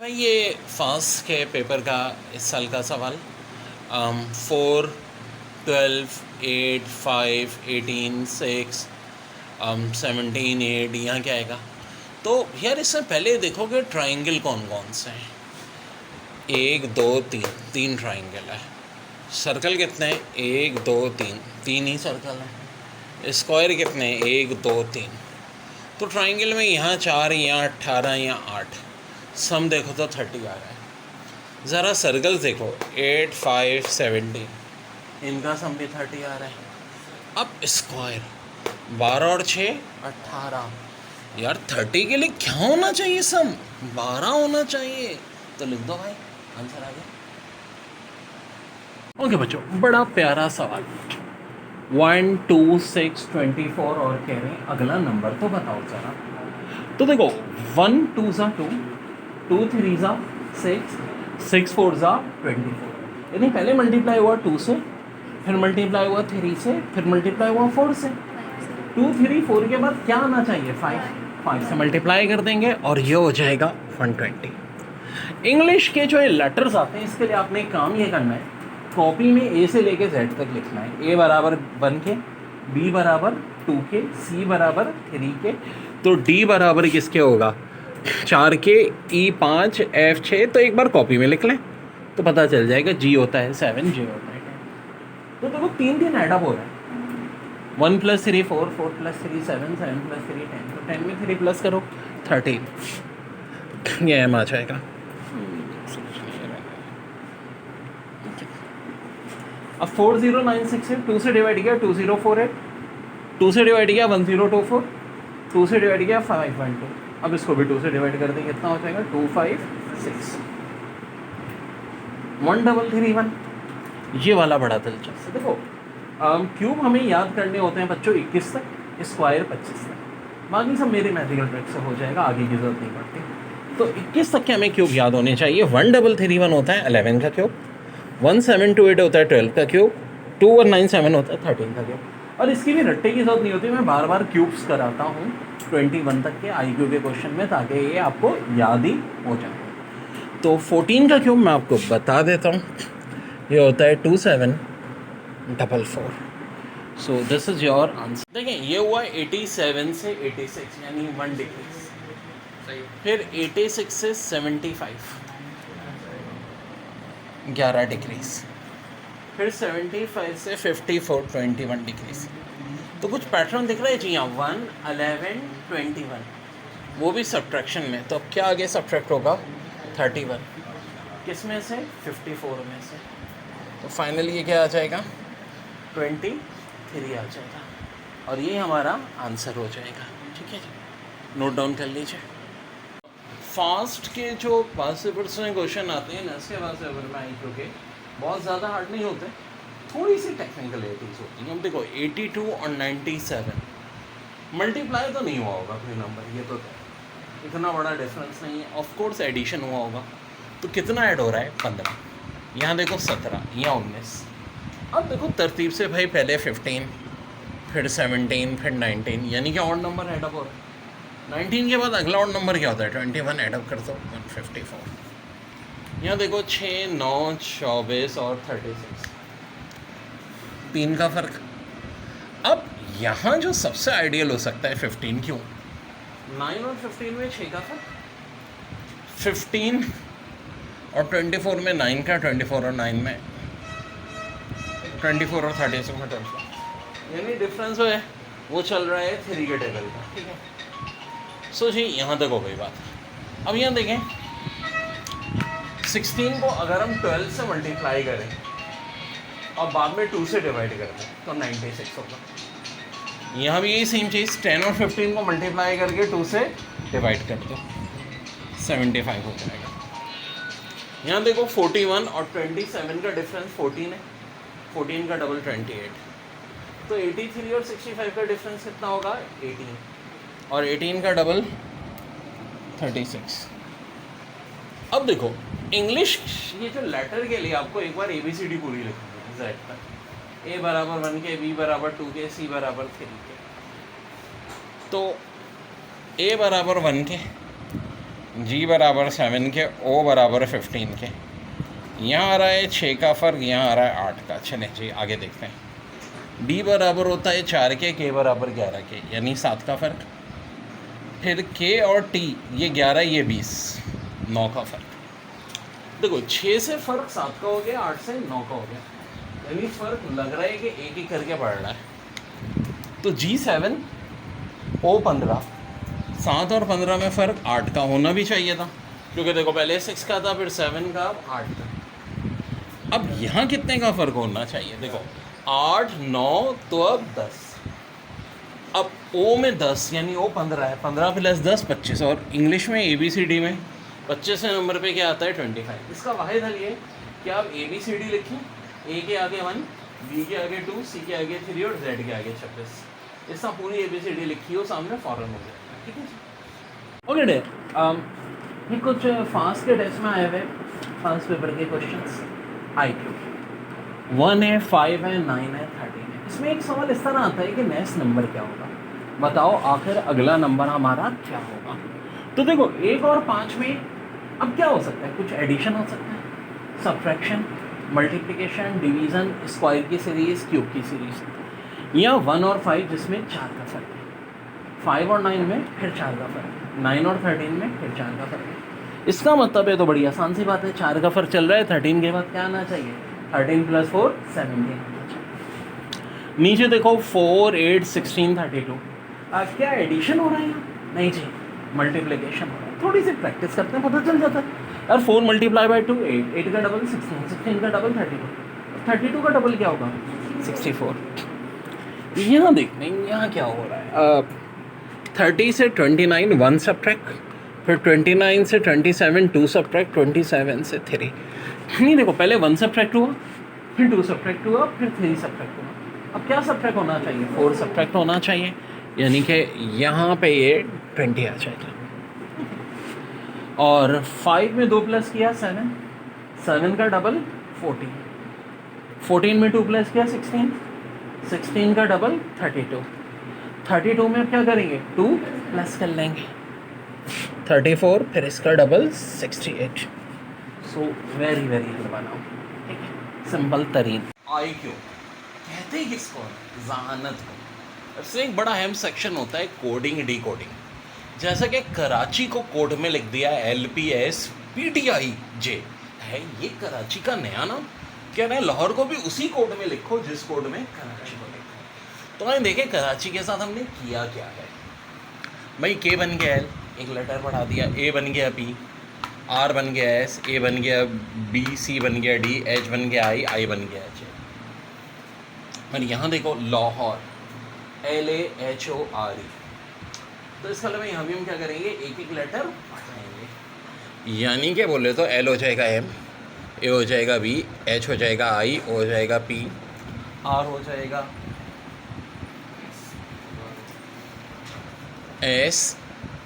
भाई ये फास्ट के पेपर का इस साल का सवाल 4, 12, 8, 5, 18, 6, 17, 8 यहाँ क्या आएगा। तो यार इसमें पहले देखोगे ट्राइंगल कौन कौन से हैं। 1, 2, 3, 3 ट्राइंगल है। सर्कल कितने हैं? 1, 2, 3, 3 ही सर्कल है। स्क्वायर कितने हैं? 1, 2, 3। तो ट्राइंगल में यहाँ 4, यहाँ 18, यहाँ 8, सम देखो तो 30 आ रहा है। ज़रा सर्कल्स देखो 8, 5, 17, इनका सम भी 30 आ रहा है। अब स्क्वायर 12 और 6, 18। यार 30 के लिए क्या होना चाहिए? सम 12 होना चाहिए। तो लिख दो भाई, आंसर आ गया। ओके बच्चों, बड़ा प्यारा सवाल। 1, 2, 6, 24 और कह रहे हैं अगला नंबर तो बताओ जरा। तो देखो 1, 2 ज़ा 2, 2, 3 ज़ा 6, 6, 4 ज़ा 24। यानी पहले मल्टीप्लाई हुआ 2 से, फिर मल्टीप्लाई हुआ 3 से, फिर मल्टीप्लाई हुआ 4 से। 2, 3, 4 के बाद क्या आना चाहिए? 5 से मल्टीप्लाई कर देंगे और ये हो जाएगा 120। इंग्लिश के जो ये लेटर्स आते हैं इसके लिए आपने एक काम ये करना है, कॉपी में ए से लेके जेड तक लिखना है। ए बराबर 1 के, बी बराबर 2 के, सी बराबर 3 के, तो डी बराबर किसके होगा? 4 के, ई 5, एफ 6। तो एक बार कॉपी में लिख लें तो पता चल जाएगा। जी होता है 7, जे होता है 10। तो देखो 3 ऐड अप हो रहा है। 1 + 3 4, 4 + 3 7, 7 + 3 10। तो 10 में 3 प्लस करो 13। ये एम आ जाएगा। अब 4096 है, 2 से डिवाइड किया 2048, 2 से डिवाइड किया 1024, 2 से डिवाइड किया 512। अब इसको भी 2 से डिवाइड कर देंगे, कितना हो जाएगा? 256, 1331। ये वाला बड़ा दिलचस्प है। देखो क्यूब हमें याद करने होते हैं बच्चों 21 तक, स्क्वायर 25 तक। बाकी सब मेरे मैथमेटिकल ट्रिक से हो जाएगा, आगे की जरूरत नहीं पड़ती। तो 21 तक के हमें क्यूब याद होने चाहिए। 1331 होता है 11 का क्यूब, 1728 होता है 12 का क्यूब, 2197 होता है 13 का क्यूब। और इसकी भी रट्टे की जरूरत नहीं होती, मैं बार बार क्यूब्स कराता हूँ 21 तक के IQ के क्वेश्चन में, ताकि ये आपको याद ही हो जाए। तो 14 का क्यूब मैं आपको बता देता हूँ, ये होता है 2744। So this is your answer. देखें ये हुआ 87 से 86 यानी 1 डिक्रीज, फिर 86 से 75 11 डिक्रीज, फिर 75 से 54 21 डिक्रीज। तो कुछ पैटर्न दिख रहा है जी हाँ। 1, 11, 21, वो भी सब्ट्रैक्शन में। तो अब क्या आगे सब्ट्रैक्ट होगा? 31। किस में से? 54 में से। तो फाइनली ये क्या आ जाएगा? 23 आ जाएगा और ये हमारा आंसर हो जाएगा। ठीक है जी, नोट डाउन कर लीजिए। फास्ट के जो पास पेपर्स में क्वेश्चन आते हैं ना, इसके पास पेपर में IQ के बहुत ज़्यादा हार्ड नहीं होते, थोड़ी सी टेक्निकलिटीज़ होती हैं। अब देखो 82 और 97 मल्टीप्लाई तो नहीं हुआ होगा कोई नंबर, ये तो इतना बड़ा डिफरेंस नहीं है। ऑफ कोर्स एडिशन हुआ होगा। तो कितना ऐड हो रहा है? 15। यहाँ देखो 17, यहाँ 19। अब देखो तरतीब से भाई, पहले 15, फिर 17, फिर 19, यानी कि ऑड नंबर ऐडअप हो रहा है। 19 के बाद अगला ऑड नंबर क्या होता है? 21 ऐडअप कर दो 154। यहाँ देखो 6, 9, 24 और 36, 3 का फ़र्क। अब यहाँ जो सबसे आइडियल हो सकता है 15, क्यों? 9 और 15 में 6 का फ़र्क, 15 और 24 में 9 का, 24 और 9 में 24 और 36 में 12, यानी डिफरेंस जो है वो चल रहा है 3 के टेबल का। ठीक है, सो जी यहाँ तक हो गई बात। अब यहाँ देखें 16 को अगर हम 12 से मल्टीप्लाई करें और बाद में 2 से डिवाइड कर दें तो 96 होगा। यहाँ भी यही सेम चीज़, 10 और 15 को मल्टीप्लाई करके 2 से डिवाइड कर दो 75 हो जाएगा। यहाँ देखो 41 और 27 का डिफरेंस 14 है, 14 का डबल 28, तो 83 और 65 का डिफरेंस कितना होगा? 18, और 18 का डबल 36। अब देखो इंग्लिश ये जो लेटर के लिए आपको एक बार ABCD पूरी लिखनी है Z तक। A बराबर 1 के, B बराबर 2 के, C बराबर 3 के। तो A बराबर 1 के, जी बराबर 7 के, ओ बराबर 15 के। यहाँ आ रहा है 6 का फ़र्क, यहाँ आ रहा है 8 का। चलें जी आगे देखते हैं। डी बराबर होता है 4 के बराबर 11 के, यानी 7 का फ़र्क। फिर के और टी, ये 11 ये 20, 9 का फ़र्क। देखो 6 से फ़र्क 7 का हो गया, 8 से 9 का हो गया, यानी फ़र्क लग रहा है कि एक ही करके बढ़ रहा है। तो G7 O15, 7 और 15 में फ़र्क 8 का होना भी चाहिए था, क्योंकि देखो पहले 6 का था, फिर 7 का, अब 8 का। अब यहाँ कितने का फ़र्क होना चाहिए? देखो 8 9 तो अब 10। अब O में 10 यानी O 15 है, 15 प्लस 10 25, और इंग्लिश में ABCD में 25 नंबर पे क्या आता है? 25। इसका वाहिद हल ये कि आप ABCD लिखें, A के आगे 1, B के आगे 2, C के आगे 3 और Z के आगे 26। इसका पूरी ABCD लिखी हो सामने, फ़ौरन हो जाएगा। ठीक है जी। ओके डे, ये कुछ फास्ट के टेस्ट में आए हुए फास्ट पेपर के क्वेश्चंस। IQ 1 है, 5 है, 9 है, 13 है। इसमें एक सवाल इस तरह आता है कि नेक्स्ट नंबर क्या होगा, बताओ आखिर अगला नंबर हमारा क्या होगा। तो देखो 1 और 5 में अब क्या हो सकता है? कुछ एडिशन हो सकता है, सब्ट्रैक्शन, मल्टीप्लिकेशन, डिवीज़न, स्क्वायर की सीरीज़, क्यूब की सीरीज़, या 1 और 5 जिसमें 4 का फ़र्क है, 5 और 9 में फिर 4 का फ़र्क है, 9 और 13 में फिर 4 का फ़र्क है। इसका मतलब है तो बड़ी आसान सी बात है, 4 का फ़र्क चल रहा है, 13 के बाद क्या आना चाहिए? 13 + 4 17 आना चाहिए। नीचे देखो 4 8 16 32, क्या एडिशन हो रहा है यहाँ? नहीं जी, मल्टीप्लिकेशन हो रहा है। थोड़ी सी प्रैक्टिस करते हैं, पता चल जाता है यार। 4 × 2 8, 8 का डबल 16, 16 का डबल 32, 32 का डबल क्या होगा? 64। यहाँ देखते हैं यहाँ क्या हो रहा है। 30 से 29 1 सब्ट्रैक्ट, फिर 29 से 27 2 सब्ट्रैक्ट, 27 से 3। नहीं देखो पहले 1 सब्ट्रैक्ट हुआ, फिर 2 सब्ट्रैक्ट हुआ, फिर 3 सब्ट्रैक्ट हुआ। अब क्या सब्ट्रैक्ट होना चाहिए? 4 सब्ट्रैक्ट होना चाहिए, यानी कि यहाँ पे ये 20 आ जाएगा। और 5 में 2 प्लस किया 7, 7 का डबल 14, 14 में 2 प्लस किया 16, 16 का डबल 32, 32 में अब क्या करेंगे? 2 प्लस कर लेंगे 34, फिर इसका डबल 68। सो वेरी वेरी बनाओ, ठीक है, सिंपल तरीन। IQ कहते हैं किसको? जहानत को। इससे एक बड़ा अहम सेक्शन होता है कोडिंग डिकोडिंग। जैसा कि कराची को कोड में लिख दिया LPSPTIJ है, ये कराची का नया नाम। कह रहे हैं लाहौर को भी उसी कोड में लिखो जिस कोड में कराची को लिखो। तो मैंने देखे कराची के साथ हमने किया क्या है भाई। K बन गया L, एक लेटर बढ़ा दिया, A बन गया P, R बन गया S, A बन गया B, C बन गया D, H बन गया I बन गया J। और यहाँ देखो लाहौर LAHORE। तो इसका मतलब यहाँ भी हम क्या करेंगे? एक एक लेटर बढ़ाएंगे, यानी कि बोले तो L हो जाएगा M, A हो जाएगा B, H हो जाएगा I, O हो जाएगा P, R हो जाएगा S,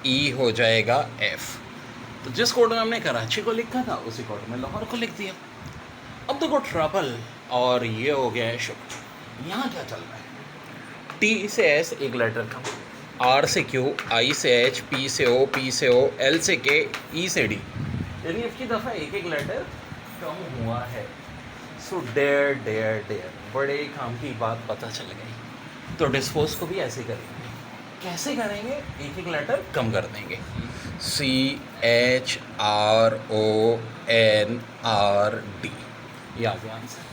E हो जाएगा F। तो जिस कोड में हमने कराची को लिखा था उसी कोड में लाहौर को लिख दिया। अब देखो ट्रबल, और ये हो गया है शुक्र। यहाँ क्या चल रहा है? T से S एक लेटर कम, R से Q, I से H, P से O, P से O, L से K, E से D, यानी इसकी दफ़ा एक एक लेटर कम हुआ है। सो डेयर डेयर डेयर, बड़े काम की बात पता चल गई। तो डिस्पोज को भी ऐसे करेंगे। कैसे करेंगे? एक एक लेटर कम कर देंगे। CHRONRD, ये आ गया आंसर।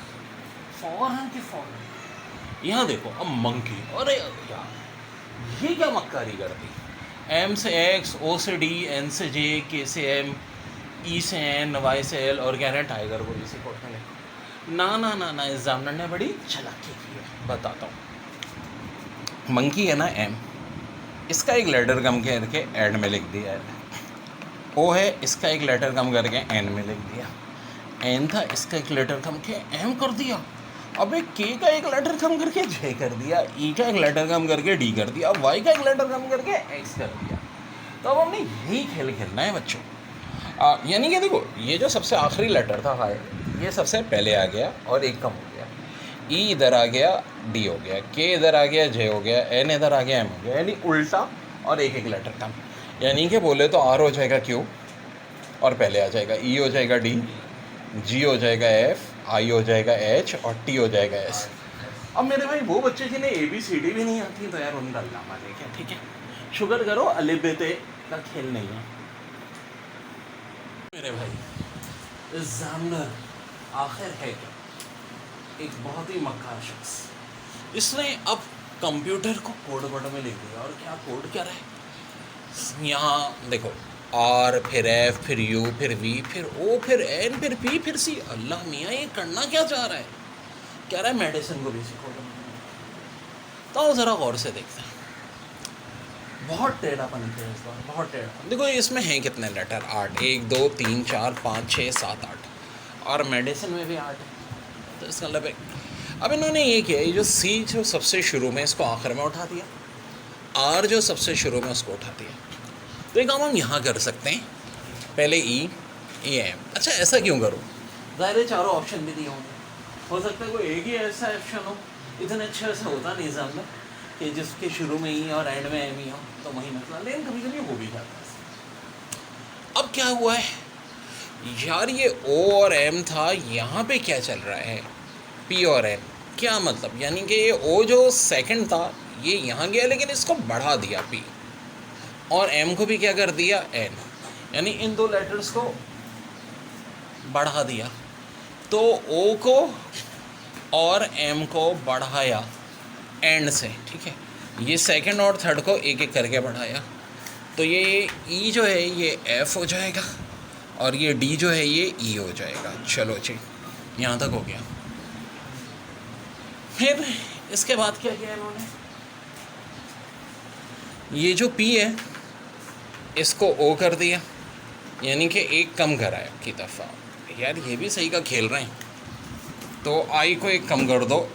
फौरन के फौरन। यहाँ देखो अब मंकी, अरे यार ये क्या मक्कारी कर दी। M से X, O से D, N से J, K से M, E से N, Y से L, और कह रहे हैं टाइगर को इसी कोड में लिखो। ना ना ना ना, एग्जामिनर ने बड़ी चालाकी की है, बताता हूँ। मंकी है ना M, इसका एक लेटर कम करके एंड में लिख दिया है। O है, इसका एक लेटर कम करके एंड में लिख दिया। N था, इसका एक लेटर कम के M कर दिया। अब एक K का एक लेटर कम करके J कर दिया, E का एक लेटर कम करके D कर दिया, Y का एक लेटर कम करके X कर दिया। तो अब हमने यही खेल खेलना है बच्चों। यानी कि देखो ये जो सबसे आखिरी लेटर था हाय, ये सबसे पहले आ गया और एक कम हो गया। E इधर आ गया, D हो गया, K इधर आ गया, J हो गया, N इधर आ गया, M हो गया, यानी उल्टा और एक एक लेटर कम। यानी कि बोले तो R हो जाएगा Q, और पहले आ जाएगा ई हो जाएगा डी, जी हो जाएगा एफ, आई हो जाएगा एच और टी हो जाएगा एस। अब मेरे भाई वो बच्चे जिन्हें ए बी सी डी भी नहीं आती तो यार उनका अल्लाह माने क्या, ठीक है। शुगर करो अलिबेते का खेल नहीं है मेरे भाई। एग्जामिनर आखिर है क्या, एक बहुत ही मक्कार शख्स, इसने अब कंप्यूटर को कोड वर्ड में लिख दिया। और क्या कोड क्या रहे यहाँ देखो, आर फिर एफ फिर यू फिर वी फिर ओ फिर एन फिर पी फिर सी। अल्लाह मियाँ ये करना क्या चाह रहा है, कह रहा है मेडिसिन को भी सीखो। तो ज़रा गौर से देखते हैं, बहुत टेढ़ापन है इस बार, बहुत टेढ़ा। देखो इसमें हैं कितने लेटर, 8, 1 2 3 4 5 6 7 8 और मेडिसिन में भी 8 है। तो इसका मतलब अब इन्होंने ये किया, ये जो सी जो सबसे शुरू में इसको आखिर में उठा दिया, आर जो सबसे शुरू में उसको उठा दिया। तो एक काम हम यहाँ कर सकते हैं, पहले ई ए एम। अच्छा ऐसा क्यों करूँ, ज़ाहिर है चारों ऑप्शन भी दिए होंगे, हो सकता है कोई एक ही ऐसा ऑप्शन हो, इतने अच्छे से होता नहीं एग्जाम में कि जिसके शुरू में ई और एंड में एम ही हो, तो वही मसला, लेकिन कभी कभी हो भी जाता है। अब क्या हुआ है यार, ये ओ और एम था, यहाँ पे क्या चल रहा है पी और एन। क्या मतलब, यानी कि ये ओ जो सेकंड था ये यहाँ गया, लेकिन इसको बढ़ा दिया पी, और एम को भी क्या कर दिया एन, यानी इन दो लेटर्स को बढ़ा दिया। तो ओ को और एम को बढ़ाया एंड से, ठीक है। ये सेकंड और थर्ड को एक एक करके बढ़ाया, तो ये ई जो है ये एफ हो जाएगा और ये डी जो है ये ई हो जाएगा। चलो जी यहाँ तक हो गया। फिर इसके बाद क्या किया इन्होंने, ये जो पी है इसको ओ कर दिया, यानी कि एक कम कराया की दफ़ा। यार ये भी सही का खेल रहे हैं, तो आई को एक कम कर दो,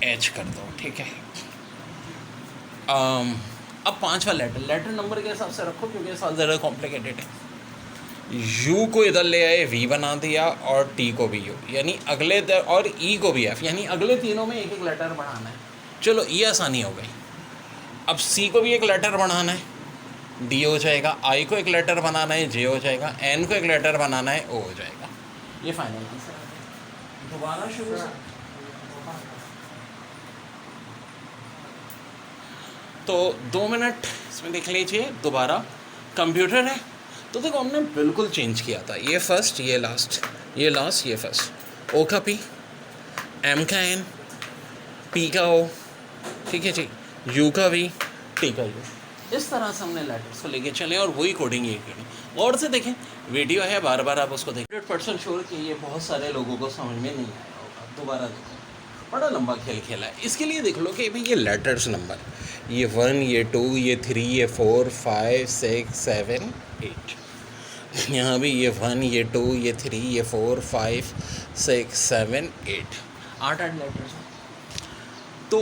एच कर दो, ठीक है। अब पांचवा लेटर नंबर के हिसाब से रखो क्योंकि साल ज़रा कॉम्प्लिकेटेड है। यू को इधर ले आए, वी बना दिया, और टी को भी यू, यानी अगले और ई को भी एफ, यानी अगले तीनों में एक एक लेटर बढ़ाना है। चलो ये आसानी हो गई। अब सी को भी एक लेटर बनाना है, डी हो जाएगा, आई को एक लेटर बनाना है, जे हो जाएगा, एन को एक लेटर बनाना है, ओ हो जाएगा। ये फाइनल आंसर है। दोबारा शुरू से तो 2 मिनट इसमें देख लीजिए दोबारा। कंप्यूटर है तो देखो हमने बिल्कुल चेंज किया था, ये फर्स्ट ये लास्ट, ये लास्ट ये फर्स्ट। ओ का पी, एम का एन, पी का ओ, ठीक है जी, यू का वी, टी का यू। इस तरह से हमने लेटर्स को लेके चले और वही कोडिंग ये करें। और से देखें वीडियो है, बार बार आप उसको देखें। 100% श्योर कि ये बहुत सारे लोगों को समझ में नहीं आया होगा, दोबारा देखो। बड़ा लंबा खेल खेला है। इसके लिए देख लो कि भाई ये लेटर्स नंबर, ये 1 ये 2 ये 3 ये 4 5 6 7 8, यहाँ भी ये 1 ये 2 ये 3 ये 4 5 6 7 8, 8 लेटर्स हैं। तो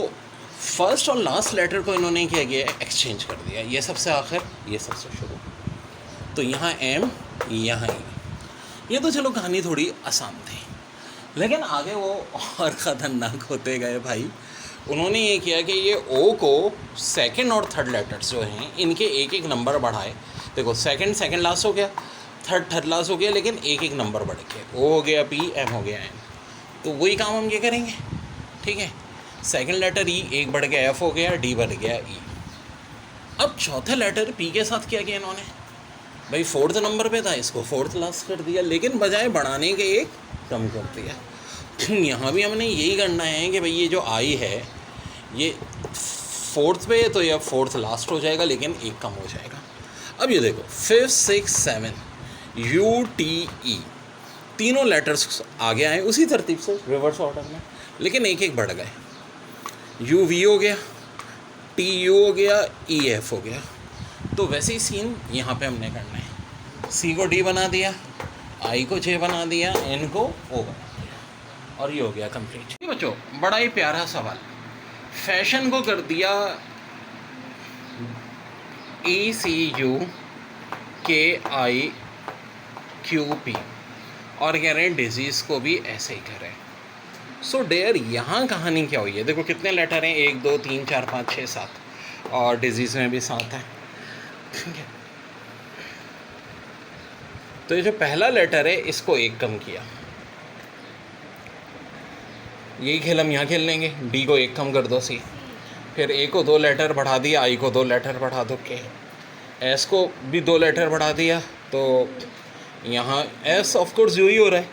फर्स्ट और लास्ट लेटर को इन्होंने क्या किया, एक्सचेंज कर दिया, ये सबसे आखिर ये सबसे शुरू। तो यहाँ एम यहाँ ई। ये तो चलो कहानी थोड़ी आसान थी, लेकिन आगे वो और ख़तरनाक होते गए भाई। उन्होंने ये किया कि ये ओ को सेकंड और थर्ड लेटर्स जो हैं इनके एक एक नंबर बढ़ाए। देखो सेकंड लास्ट हो गया, थर्ड लास्ट हो गया, लेकिन एक एक नंबर बढ़ गया। ओ हो गया पी, एम हो गया एन। तो वही काम हम ये करेंगे, ठीक है। सेकंड लेटर ई एक बढ़ गया, एफ हो गया, डी बढ़ गया ई। अब चौथे लेटर पी के साथ क्या किया इन्होंने, भाई फोर्थ नंबर पे था, इसको फोर्थ लास्ट कर दिया, लेकिन बजाय बढ़ाने के एक कम कर दिया। यहाँ भी हमने यही करना है कि भाई ये जो आई है ये फोर्थ पे है तो यह फोर्थ लास्ट हो जाएगा, लेकिन एक कम हो जाएगा। अब ये देखो 5 6 7 यू टी ई, तीनों लेटर्स आगे आए उसी तरतीब से रिवर्स ऑर्डर में, लेकिन एक एक बढ़ गए। यू वी हो गया, टी यू हो गया, ई एफ हो गया। तो वैसे ही सीन यहाँ पे हमने करना है। सी को डी बना दिया, आई को जे बना दिया, एन को ओ बना दिया, और ये हो गया कंप्लीट। ये बच्चों बड़ा ही प्यारा सवाल, फैशन को कर दिया ई सी यू के आई क्यू पी, और कह रहे हैं डिजीज़ को भी ऐसे ही करें। सो डेयर यहाँ कहानी क्या हुई है, देखो कितने लेटर हैं, 1 2 3 4 5 6 7, और डिजीज़ में भी 7 है, ठीक है। तो ये जो पहला लेटर है इसको एक कम किया, यही खेल हम यहाँ खेल लेंगे। डी को एक कम कर दो सी, फिर ए को 2 लेटर बढ़ा दिया, आई को 2 लेटर बढ़ा दो के, एस को भी 2 लेटर बढ़ा दिया, तो यहाँ एस ऑफ कोर्स यू ही हो रहा है।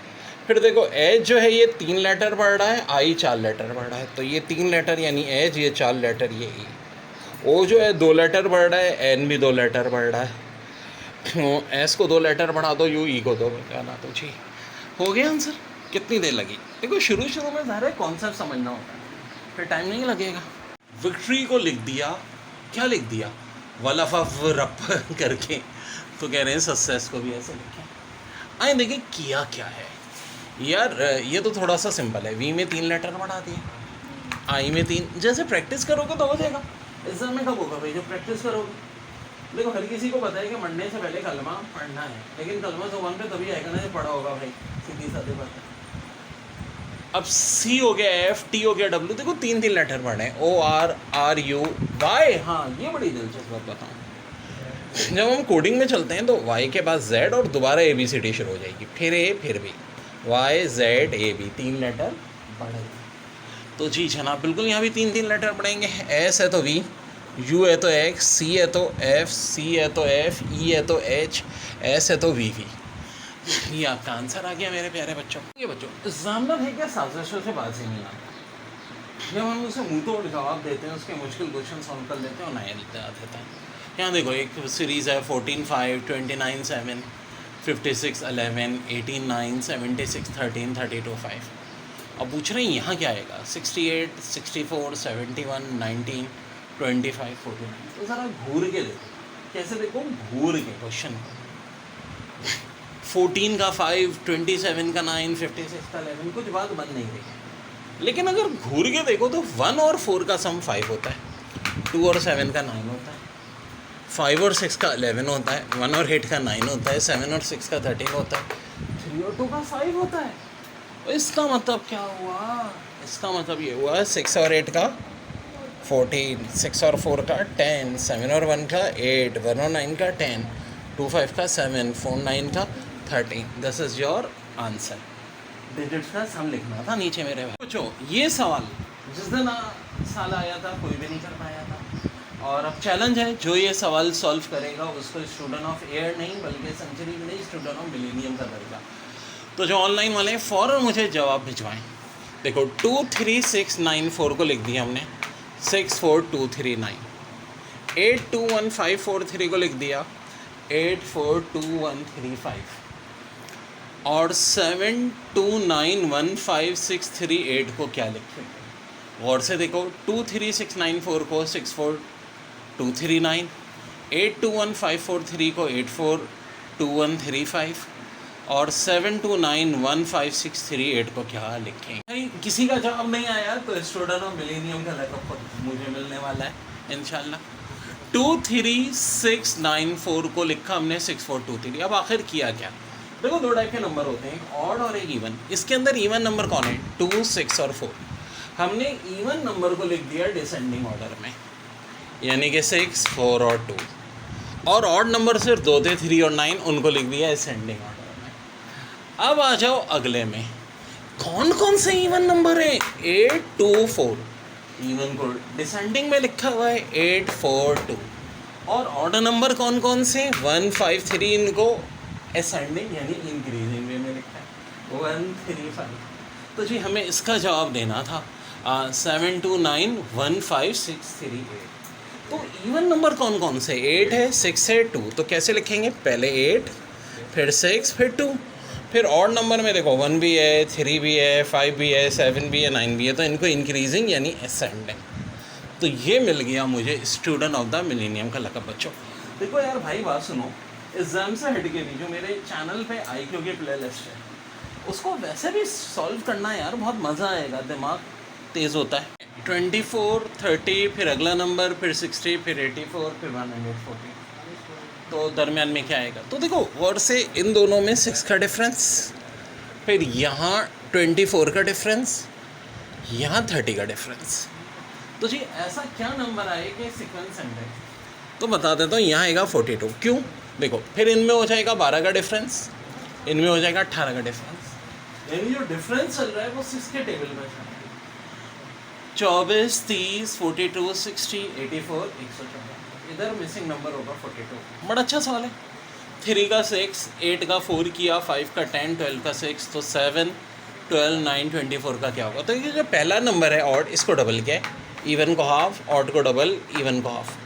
फिर देखो एच जो है ये 3 लेटर बढ़ रहा है, आई 4 लेटर बढ़ रहा है, तो ये 3 लेटर यानी एच, ये 4 लेटर ये ई। ओ जो है 2 लेटर बढ़ रहा है, एन भी 2 लेटर बढ़ रहा है, एस को 2 लेटर बढ़ा दो, यू ई को 2 बढ़ा दो। जी हो गया आंसर। कितनी देर लगी? देखो शुरू में ज़ाहिर है कॉन्सेप्ट समझना होता है, फिर टाइम नहीं लगेगा। विक्ट्री को लिख दिया, क्या लिख दिया, वलफा रप करके, तो कह रहे हैं सक्सेस को भी ऐसे लिखें। आए देखिए किया क्या है यार, ये तो थोड़ा सा सिंपल है। वी में 3 लेटर बढ़ा दिए, आई में 3, जैसे प्रैक्टिस करोगे तो हो जाएगा। एग्जाम में कब होगा भाई? जो प्रैक्टिस करोगे। देखो हर किसी को पता है कि मंडे से पहले कलमा पढ़ना है, लेकिन कलमा ज़ुबान पे तभी आएगा ना जब पढ़ा होगा भाई, सीधी सादी बात है। अब सी हो गया, एफ, टी हो गया, डब्ल्यू, देखो 3 लेटर पढ़े हैं, O R, R U, Y. हाँ ये बड़ी दिलचस्प बात बताऊँ, जब हम कोडिंग में चलते हैं तो वाई के बाद जेड और दोबारा ए बी सी डी शुरू हो जाएगी, फिर ए फिर B, Y Z A B, 3 letter बढ़ेंगे। तो जी जनाब बिल्कुल यहाँ भी 3 लेटर पढ़ेंगे। एस है तो वी, यू है तो एक्स, सी है तो एफ, सी है तो एफ, ई है तो एच, एस है तो वी वी। ये आपका आंसर आ गया मेरे प्यारे बच्चों। ये बच्चों एग्जामिनर है क्या साजिशों से बाजी नहीं आता। जब हम उसे मुँह तोड़ जवाब देते हैं, उसके मुश्किल क्वेश्चन सॉल्व कर लेते हैं और नया लिखते आते हैं। यहाँ देखो एक सीरीज़ है 14 5, 29 7, 56 11, 18 9, 76 13, 32 5। अब पूछ रहे हैं यहाँ क्या आएगा, 68, 64, 71, 19, 25, 49। तो ज़रा घूर के देखो, कैसे देखो घूर के क्वेश्चन। 14 का 5, 27 का 9, 56 का 11, कुछ बात बन नहीं रही। लेकिन अगर घूर के देखो तो 1 और 4 का सम 5 होता है, 2 और 7 का 9 होता है, 5 और 6 का 11 होता है, 1 और 8 का 9 होता है, 7 और 6 का 13 होता है, 3 और 2 का 5 होता है। तो इसका मतलब क्या हुआ? इसका मतलब ये हुआ 6 और 8 का 14, 6 और 4 का 10, 7 और 1 का 8, 1 और 9 का 10, 2 5 का 7, 4 9 का 13। This is your answer. Digits का सम लिखना था नीचे मेरे भाई। पूछो ये सवाल जिस दिन साल आया था कोई भी नहीं कर पाया था, और अब चैलेंज है जो ये सवाल सॉल्व करेगा उसको स्टूडेंट ऑफ ईयर नहीं बल्कि सेंचुरी में नहीं, स्टूडेंट ऑफ मिलेनियम का दर्जा। तो जो ऑनलाइन वाले हैं फ़ौरन मुझे जवाब भिजवाएं। देखो 23694 को लिख दिया हमने, 64239। 821543 को लिख दिया, 842135। और 72915638 को क्या लिखें? गौर से देखो, 23694 को 64239, 821543 को 842135 और 72915638 को क्या लिखें? भाई किसी का जवाब नहीं आया तो स्टूडेंट ऑफ मिलेनियम का लकब मुझे मिलने वाला है इंशाल्लाह। 23694 को लिखा हमने 6423। अब आखिर किया क्या? देखो 2 टाइप के नंबर होते हैं, एक ऑड और एक इवन। इसके अंदर इवन नंबर कौन है? 2, 6 और 4। हमने इवन नंबर को लिख दिया डिसेंडिंग ऑर्डर में, यानी कि 6, 4 और 2। और ऑड नंबर सिर्फ 2 थे, 3 और 9, उनको लिख दिया असेंडिंग ऑर्डर में। अब आ जाओ अगले में, कौन कौन से इवन नंबर हैं? 8, 2, 4 इवन को डिसेंडिंग में लिखा हुआ है, 8, 4, 2। और ऑर्डर नंबर कौन कौन से? 1, 5, 3, इनको असेंडिंग यानी इंक्रीजिंग वे में लिखा है, 1, 3, 5। तो जी हमें इसका जवाब देना था 72915638। तो इवन नंबर कौन कौन से? 8 है, 6 है, 2। तो कैसे लिखेंगे? पहले 8 फिर 6 फिर 2। फिर ऑड नंबर में देखो 1 भी है, 3 भी है, 5 भी है, 7 भी है, 9 भी है, तो इनको इंक्रीजिंग यानी असेंडिंग। तो ये मिल गया मुझे स्टूडेंट ऑफ द मिलेनियम का लकब। बच्चों देखो यार भाई बात सुनो, एग्जाम से हट के भी जो मेरे चैनल पे IQ की प्लेलिस्ट है उसको वैसे भी सॉल्व करना यार बहुत मज़ा आएगा, दिमाग तेज़ होता है। 24, 30, फिर अगला नंबर, फिर 60, फिर 84, फिर 140। तो दरमियान में क्या आएगा? तो देखो और से इन दोनों में 6 का डिफरेंस, फिर यहाँ 24 का डिफरेंस, यहाँ 30 का डिफरेंस। तो जी ऐसा क्या नंबर आए कि सीक्वेंस एंड है? तो बता देता हूँ, यहाँ आएगा 42। क्यों? देखो फिर इनमें हो जाएगा 12 का डिफरेंस, इनमें हो जाएगा 18 का डिफरेंस, यानी जो डिफरेंस चल रहा है वो 6 के टेबल में है। 24, 30, 42, 60, 84, 114। इधर मिसिंग नंबर होगा 42। बड़ा अच्छा सवाल है। 3 का 6, 8 का 4 किया, 5 का 10, 12 का 6, तो 7, 12, 9, 24 का क्या होगा? तो ये जो पहला नंबर है ऑड, इसको डबल किया है, इवन को हाफ, ऑड को डबल, इवन को हाफ।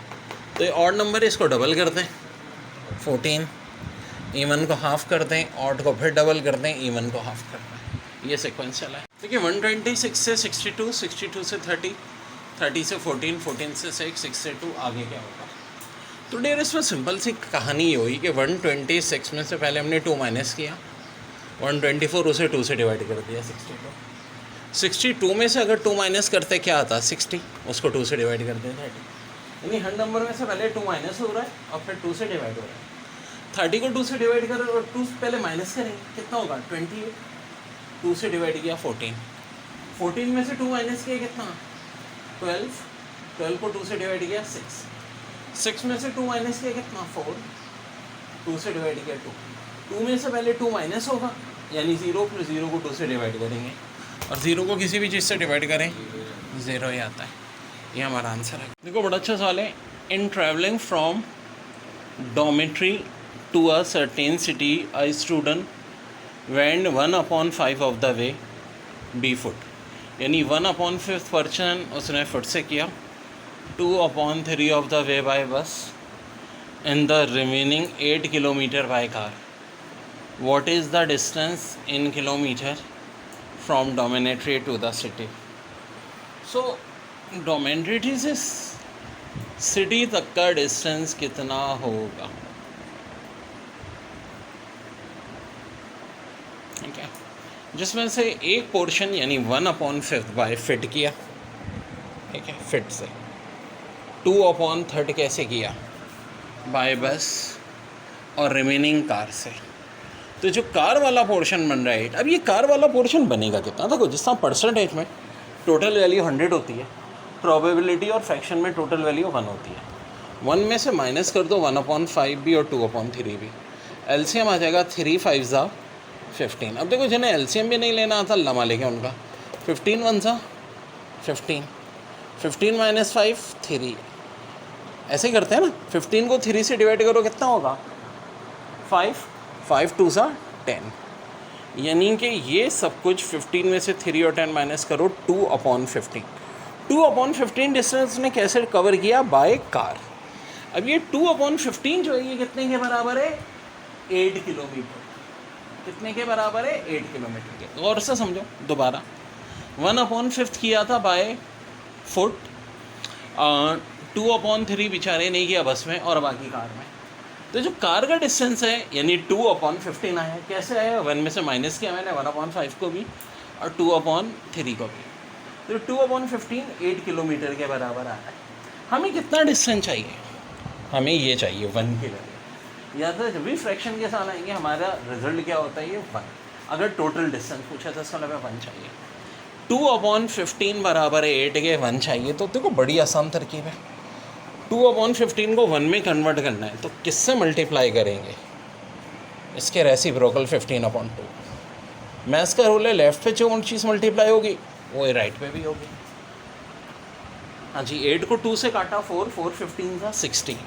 तो ये ऑड नंबर है, इसको डबल कर दें 14, इवन को हाफ कर दें, ऑड को फिर डबल कर दें, इवन को हाफ कर दें। ये सीक्वेंस चला है। देखिए 126 से 62, 62 से 30, 30 से 14, 14 से 6, 6 से 2, आगे क्या होगा? तो डेयर इसमें सिंपल सी कहानी ये हुई कि 126 में से पहले हमने 2 माइनस किया, 124 उसे 2 से डिवाइड कर दिया, 62। 62 में से अगर 2 माइनस करते क्या आता? 60, उसको 2 से डिवाइड कर दिया 30। यानी हर नंबर में से पहले 2 माइनस हो रहा है और फिर 2 से डिवाइड हो रहा है। 30 को 2 से डिवाइड करें और 2 पहले माइनस करेंगे, कितना होगा? 28। 2 से डिवाइड किया 14, 14 में से 2 माइनस किया कितना? 12, 12 को 2 से डिवाइड किया 6, 6 में से 2 माइनस किया कितना? 4, 2 से डिवाइड किया 2, 2 में से पहले 2 माइनस होगा, यानी 0 प्लस 0 को 2 से डिवाइड करेंगे, और 0 को किसी भी चीज़ से डिवाइड करें 0 ही आता है। ये हमारा आंसर है। देखो बड़ा अच्छा सवाल है। इन travelling from dormitory to a certain city, a student went 1/5 of the way be foot, यानी 1/5 पर्सन उसने फुट से किया, 2/3 of the way by bus, and the remaining 8 kilometer by car. What is the distance in kilometer from dormitory to the city? So dormitory से city तक का distance कितना होगा? ठीक है, जिसमें से एक पोर्शन यानी 1/5 बाय फिट किया, ठीक है, फिट से 2/3 कैसे किया? बाय बस, और रिमेनिंग कार से। तो जो कार वाला पोर्शन बन रहा है, अब ये कार वाला पोर्शन बनेगा कितना? देखो जिस तरह परसेंटेज में टोटल वैल्यू 100 होती है, प्रोबेबिलिटी और फ्रैक्शन में टोटल वैल्यू 1 होती है। 1 में से माइनस कर दो 1/5 भी और 2/3 भी, एलसीएम आ जाएगा 3 5 ज़ा 15। अब देखो जिन्हें एलसीएम भी नहीं लेना आता लमा लेके उनका 15 1 सा 15, 15 माइनस 5 3, ऐसे ही करते हैं ना। 15 को 3 से डिवाइड करो कितना होगा? 5, 5 2 सा 10, यानी कि ये सब कुछ 15 में से 3 और 10 माइनस करो 2/15। 2/15 डिस्टेंस ने कैसे कवर किया? By car. अब ये 2/15 जो है ये कितने के बराबर है? 8 किलोमीटर। कितने के बराबर है? 8 किलोमीटर के। गौर से समझो दोबारा, 1/5 किया था बाय फुट, 2/3 बेचारे नहीं किया बस में और बाकी कार में। तो जो कार का डिस्टेंस है यानी 2/15 आया। कैसे आया? 1 में से माइनस किया मैंने 1/5 को भी और 2/3 को भी, तो 2/15 8 किलोमीटर के बराबर आ रहा है। हमें कितना डिस्टेंस चाहिए? हमें ये चाहिए 1 किलोमीटर। या तो जब भी फ्रैक्शन के साथ आएंगे हमारा रिजल्ट क्या होता है? ये 1। अगर टोटल डिस्टेंस पूछा तो इसका मतलब 1 चाहिए। 2/15 बराबर है 8 के, 1 चाहिए। तो देखो बड़ी आसान तरकीब है। 2/15 को 1 में कन्वर्ट करना है तो किससे मल्टीप्लाई करेंगे? इसके रेसिप्रोकल 15/2। मैथ्स का रूल है, लेफ्ट पे जो चीज़ मल्टीप्लाई होगी वो राइट पे भी होगी। हाँ जी, 8 को 2 से काटा 4, 4 15 था 60,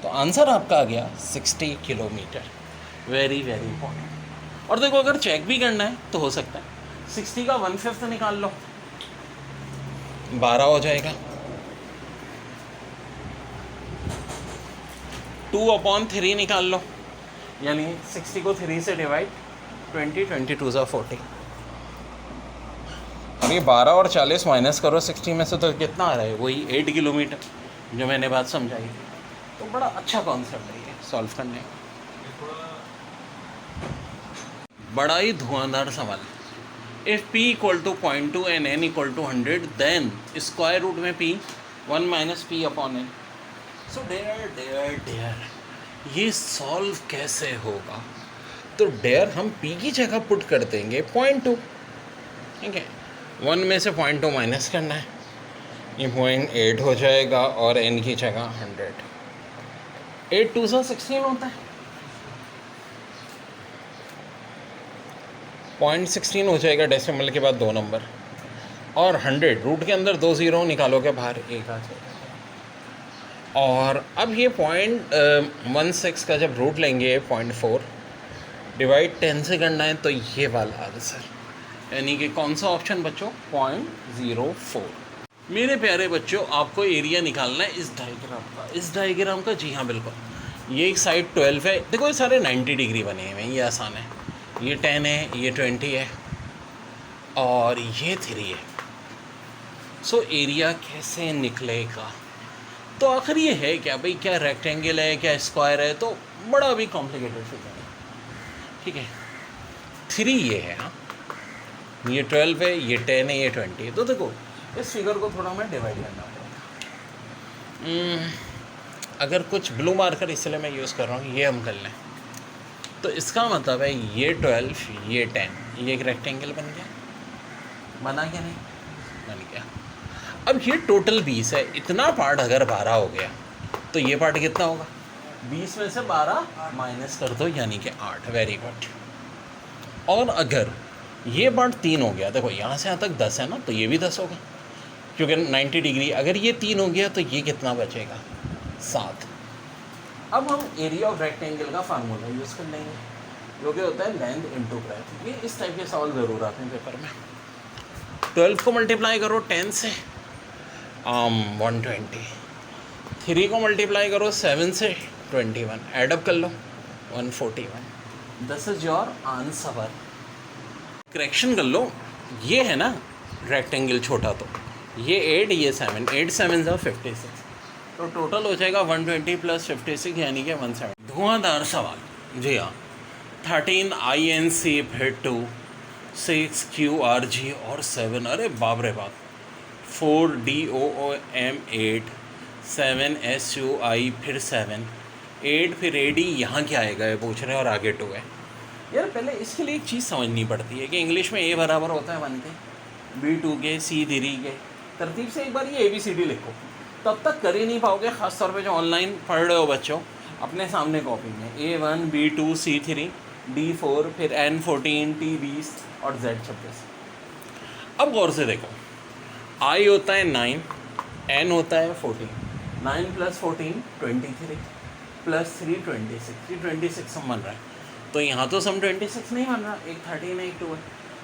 तो आंसर आपका आ गया 60 किलोमीटर। Very very important. और देखो अगर चेक भी करना है तो हो सकता है 60 का 1/5 निकाल लो, 12 हो जाएगा। 2/3 निकाल लो, यानी 60 को 3 से डिवाइड 20, 22 ज़ा 40। अब ये 12 और 40 माइनस करो 60 में से तो कितना आ रहा है? वही 8 किलोमीटर जो मैंने बात समझाई थी। तो बड़ा अच्छा कॉन्सेप्ट है ये सॉल्व करने का, बड़ा ही धुआंधार सवाल। If p equal to 0.2 and n equal to 100 then square root में p 1 minus p upon n। So there ये सॉल्व कैसे होगा? तो डेयर हम p की जगह पुट कर देंगे 0.2, ठीक है। 1 में से 0.2 माइनस करना है, ये 0.8 हो जाएगा और n की जगह 100। 8 2 सा 16 होता है। 0.16 हो जाएगा, डेसिमल के बाद 2 नंबर, और 100 रूट के अंदर 2 ज़ीरो निकालोगे बाहर, एक आ जाएगा। और अब ये 0.16 का जब रूट लेंगे 0.4 डिवाइड 10 से करना है, तो ये वाला आंसर, यानी कि कौन सा ऑप्शन बच्चों, 0.04। मेरे प्यारे बच्चों, आपको एरिया निकालना है इस डायग्राम का। जी हाँ बिल्कुल, ये एक साइड 12 है, देखो ये सारे 90 डिग्री बने हुए हैं, ये आसान है। ये 10 है, ये 20 है, और ये 3 है। सो एरिया कैसे निकलेगा? तो आखिर ये है क्या भाई, क्या रेक्टेंगल है, क्या स्क्वायर है? तो बड़ा भी कॉम्प्लिकेटेड फिगर है, ठीक है। 3 ये है, हाँ, ये 12 है, ये 10 है, ये 20 है। तो देखो इस फिगर को थोड़ा मैं डिवाइड करना पड़ेगा। अगर कुछ ब्लू मार्कर इसलिए मैं यूज़ कर रहा हूँ, ये हम कर लें, तो इसका मतलब है ये 12, ये 10, ये एक रेक्टेंगल बन गया, बना क्या नहीं, बन गया। अब ये टोटल 20 है, इतना पार्ट अगर 12 हो गया तो ये पार्ट कितना होगा, 20 में से 12 माइनस कर दो, यानी कि 8। Very good. और अगर ये पार्ट 3 हो गया, देखो यहाँ से यहाँ तक 10 है ना, तो ये भी 10 होगा, क्योंकि 90 डिग्री। अगर ये 3 हो गया तो ये कितना बचेगा, 7। अब हम एरिया ऑफ रेक्टेंगल का फार्मूला यूज़ कर लेंगे, जो कि होता है लेंथ इंटू ब्रेथ। ये इस टाइप के सवाल ज़रूर आते हैं पेपर में। 12 को मल्टीप्लाई करो 10 से, 120। 3 को मल्टीप्लाई करो 7 से, 21। एडअप कर लो, 141। This is your answer. Correction कर लो, ये है ना रेक्टेंगल छोटा, तो ये 8, ये 7, 8 7 56, तो टोटल हो जाएगा 120 प्लस 56, यानी कि 170। धुआंधार सवाल, जी हाँ। 13 INC, फिर 2, 6 QRG और 7, अरे बाप रे बाप, 4 DOOM, 8, 7 SUI, फिर 7, 8, फिर AD, यहाँ क्या आएगा ये पूछ रहे हैं, और आगे 2 है। यार पहले इसके लिए एक चीज़ समझनी पड़ती है कि इंग्लिश में A बराबर होता है 1 के, B 2 के, C 3 के। तरतीब से एक बार ये ABCD लिखो, तब तक कर ही नहीं पाओगे, ख़ासतौर पे जो ऑनलाइन पढ़ रहे हो बच्चों, अपने सामने कॉपी में A1, B2, C3, D4, फिर N14, T20 और Z26। अब गौर से देखो, I होता है 9, N होता है 14, 9 + 14 23, + 3 26, ये 26 सम बन रहा है। तो यहाँ तो सम 26 नहीं बन रहा, एक 13 है, एक 2 है,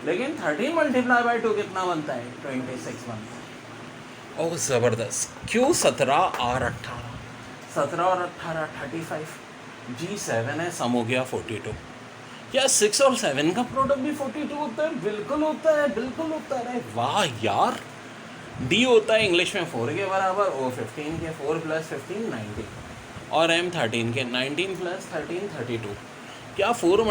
लेकिन 13 × 2 कितना बनता है, 26 बनता है। ओह ज़बरदस्त। Q 17 R 18, 17 और 18 35, G 7 है, सम हो गया 42। क्या 6 और 7 का प्रोडक्ट भी 42 होता है? बिल्कुल होता है, बिल्कुल होता है। वाह यार। D होता है इंग्लिश में 4 के बराबर, O 15 के, 4 + 15 19, और M 13 के, 19 + 13 32। क्या 4 ×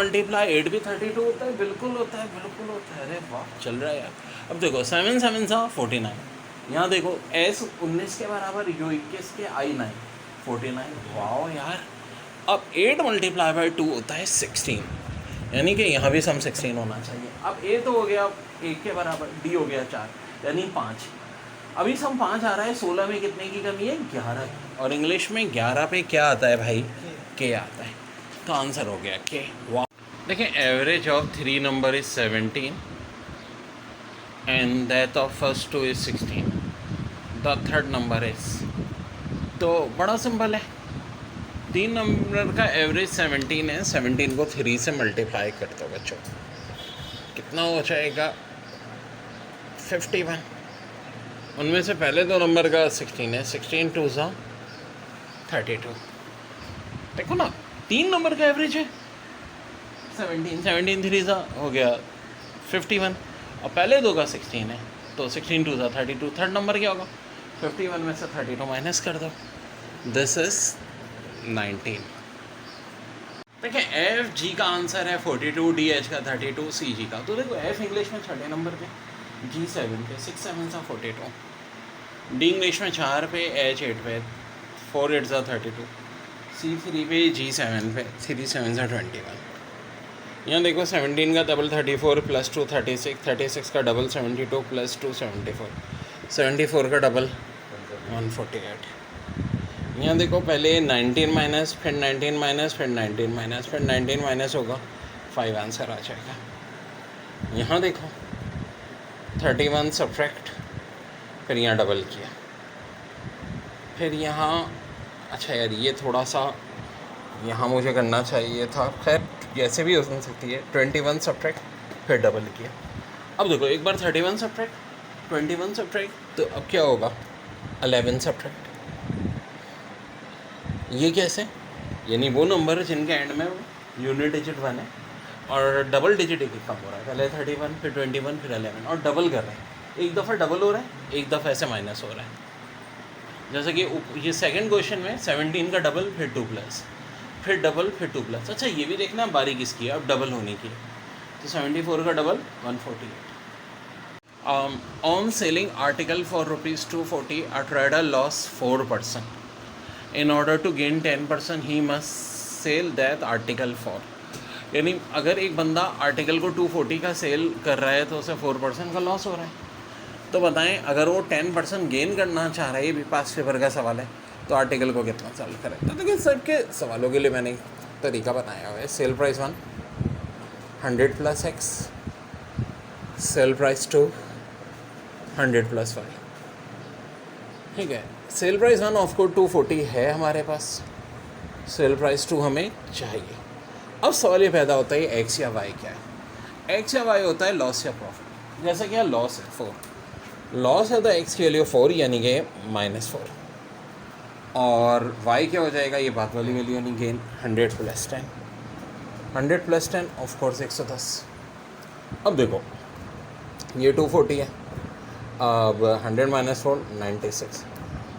8 भी 32 होता है? बिल्कुल होता है, बिल्कुल होता है। अरे वाह, चल रहा है यार। अब देखो 7 7 49, यहाँ देखो S 19 के बराबर, U 21 के, I 9 49। वाह यार। अब 8 × 2 होता है 16, यानी कि यहाँ भी सम 16 होना चाहिए। अब A तो हो गया 1 के बराबर, D हो गया 4, यानी 5। अभी सम 5 आ रहा है, 16 में कितने की कमी है, 11। और इंग्लिश में 11 पे क्या आता है भाई, K आता है। तो आंसर हो गया K। वाह। देखें, average of 3 number is 17 and that of first 2 is 16, the third number is. तो बड़ा सिंपल है, 3 नंबर का एवरेज 17 है, 17 को 3 से मल्टीप्लाई कर दो बच्चों, कितना हो जाएगा, 51। उनमें से पहले 2 नंबर का 16 है, 16 2 ज़ा 32। देखो ना, 3 नंबर का एवरेज है 17, 17 3 ज़ा हो गया 51, और पहले 2 का 16 है, तो 16 2 ज़ा 32। थर्ड नंबर क्या होगा, 51 में से 32 माइनस कर दो, दिस इज़ 19। देखिए एफ जी का आंसर है 42, डी एच का 32, सी जी का। तो देखो एफ इंग्लिश में 6 नंबर पे, जी 7 पे, 6 7 सा 42, डी इंग्लिश में 4 पे, एच 8 पे, 4 8 सा 32, सी 3 पे, जी 7 पे, 3 7 सा 21। यहाँ देखो 17 का डबल 34 + 2 36, 36 का डबल 72 + 2 74, 74 का डबल 148। यहाँ देखो पहले 19 माइनस, फिर 19 माइनस, फिर 19 माइनस, फिर 19 माइनस होगा 5, आंसर आ जाएगा। यहाँ देखो 31 सब्ट्रैक्ट, फिर यहाँ डबल किया, फिर यहाँ, अच्छा यार ये थोड़ा सा यहाँ मुझे करना चाहिए था, खैर जैसे भी हो सकती है। 21 सब्ट्रैक्ट फिर डबल किया। अब देखो एक बार 31 सब्ट्रैक्ट 21 सब्ट्रैक्ट, तो अब क्या होगा 11 सब्ट्रैक्ट। ये कैसे, यानी वो नंबर जिनके एंड में यूनिट डिजिट 1 है और डबल डिजिट एक कम हो रहा है, पहले 31 फिर 21 फिर 11 और डबल कर रहे हैं। एक दफ़ा डबल हो रहा है, एक दफ़ा ऐसे माइनस हो रहा है। जैसे कि ये सेकंड क्वेश्चन में 17 का डबल फिर 2 प्लस, फिर डबल फिर 2 प्लस। अच्छा ये भी देखना बारी किसकी है, अब डबल होने की है, तो 74 का double 148। On selling article for ₹240 a trader loss 4%. In order to gain 10% he must sell that article for. यानी अगर एक बंदा आर्टिकल को 240 का सेल कर रहा है तो उसे 4% का लॉस हो रहा है। तो बताएं अगर वो 10% गेन करना चाह रहा है, ये भी पास पेपर का सवाल है, तो आर्टिकल को कितना सेल करें। तो देखिए सबके सवालों के लिए मैंने एक तरीका बनाया हुआ है। Sale price 1 100 + x, sale price 2 100 + y, ठीक है। सेल प्राइस 1 ऑफ कोर्स 240 है हमारे पास, सेल प्राइस 2 हमें चाहिए। अब सवाल ये पैदा होता है एक्स या वाई क्या है। एक्स या वाई होता है लॉस या प्रॉफिट। जैसे कि लॉस है 4, लॉस है तो एक्स की वैल्यू 4 यानी कि -4, और वाई क्या हो जाएगा, ये बात वाली वैल्यू यानी गेन 100 + 10, 100 + 10 ऑफ कोर्स 110। अब देखो ये 240 है, अब 100 - 4 96,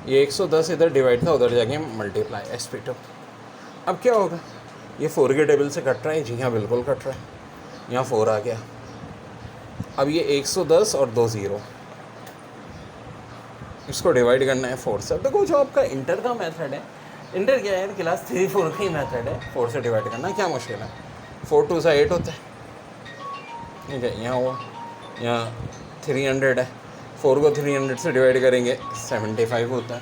ये 110 इधर डिवाइड था, उधर जाके मल्टीप्लाई SP2। अब क्या होगा, ये 4 के टेबल से कट रहा है, जी हाँ बिल्कुल कट रहा है, यहाँ 4 आ गया। अब ये 110 और 2 0, इसको डिवाइड करना है 4 से। देखो जो आपका इंटर का मेथड है, इंटर क्या है क्लास 3-4 का ही मेथड है, 4 से डिवाइड करना क्या मुश्किल है। 4 2 8 होता है, ठीक है। यहाँ हुआ, यहाँ 300 है, 4 को 300 से डिवाइड करेंगे 75 होता है,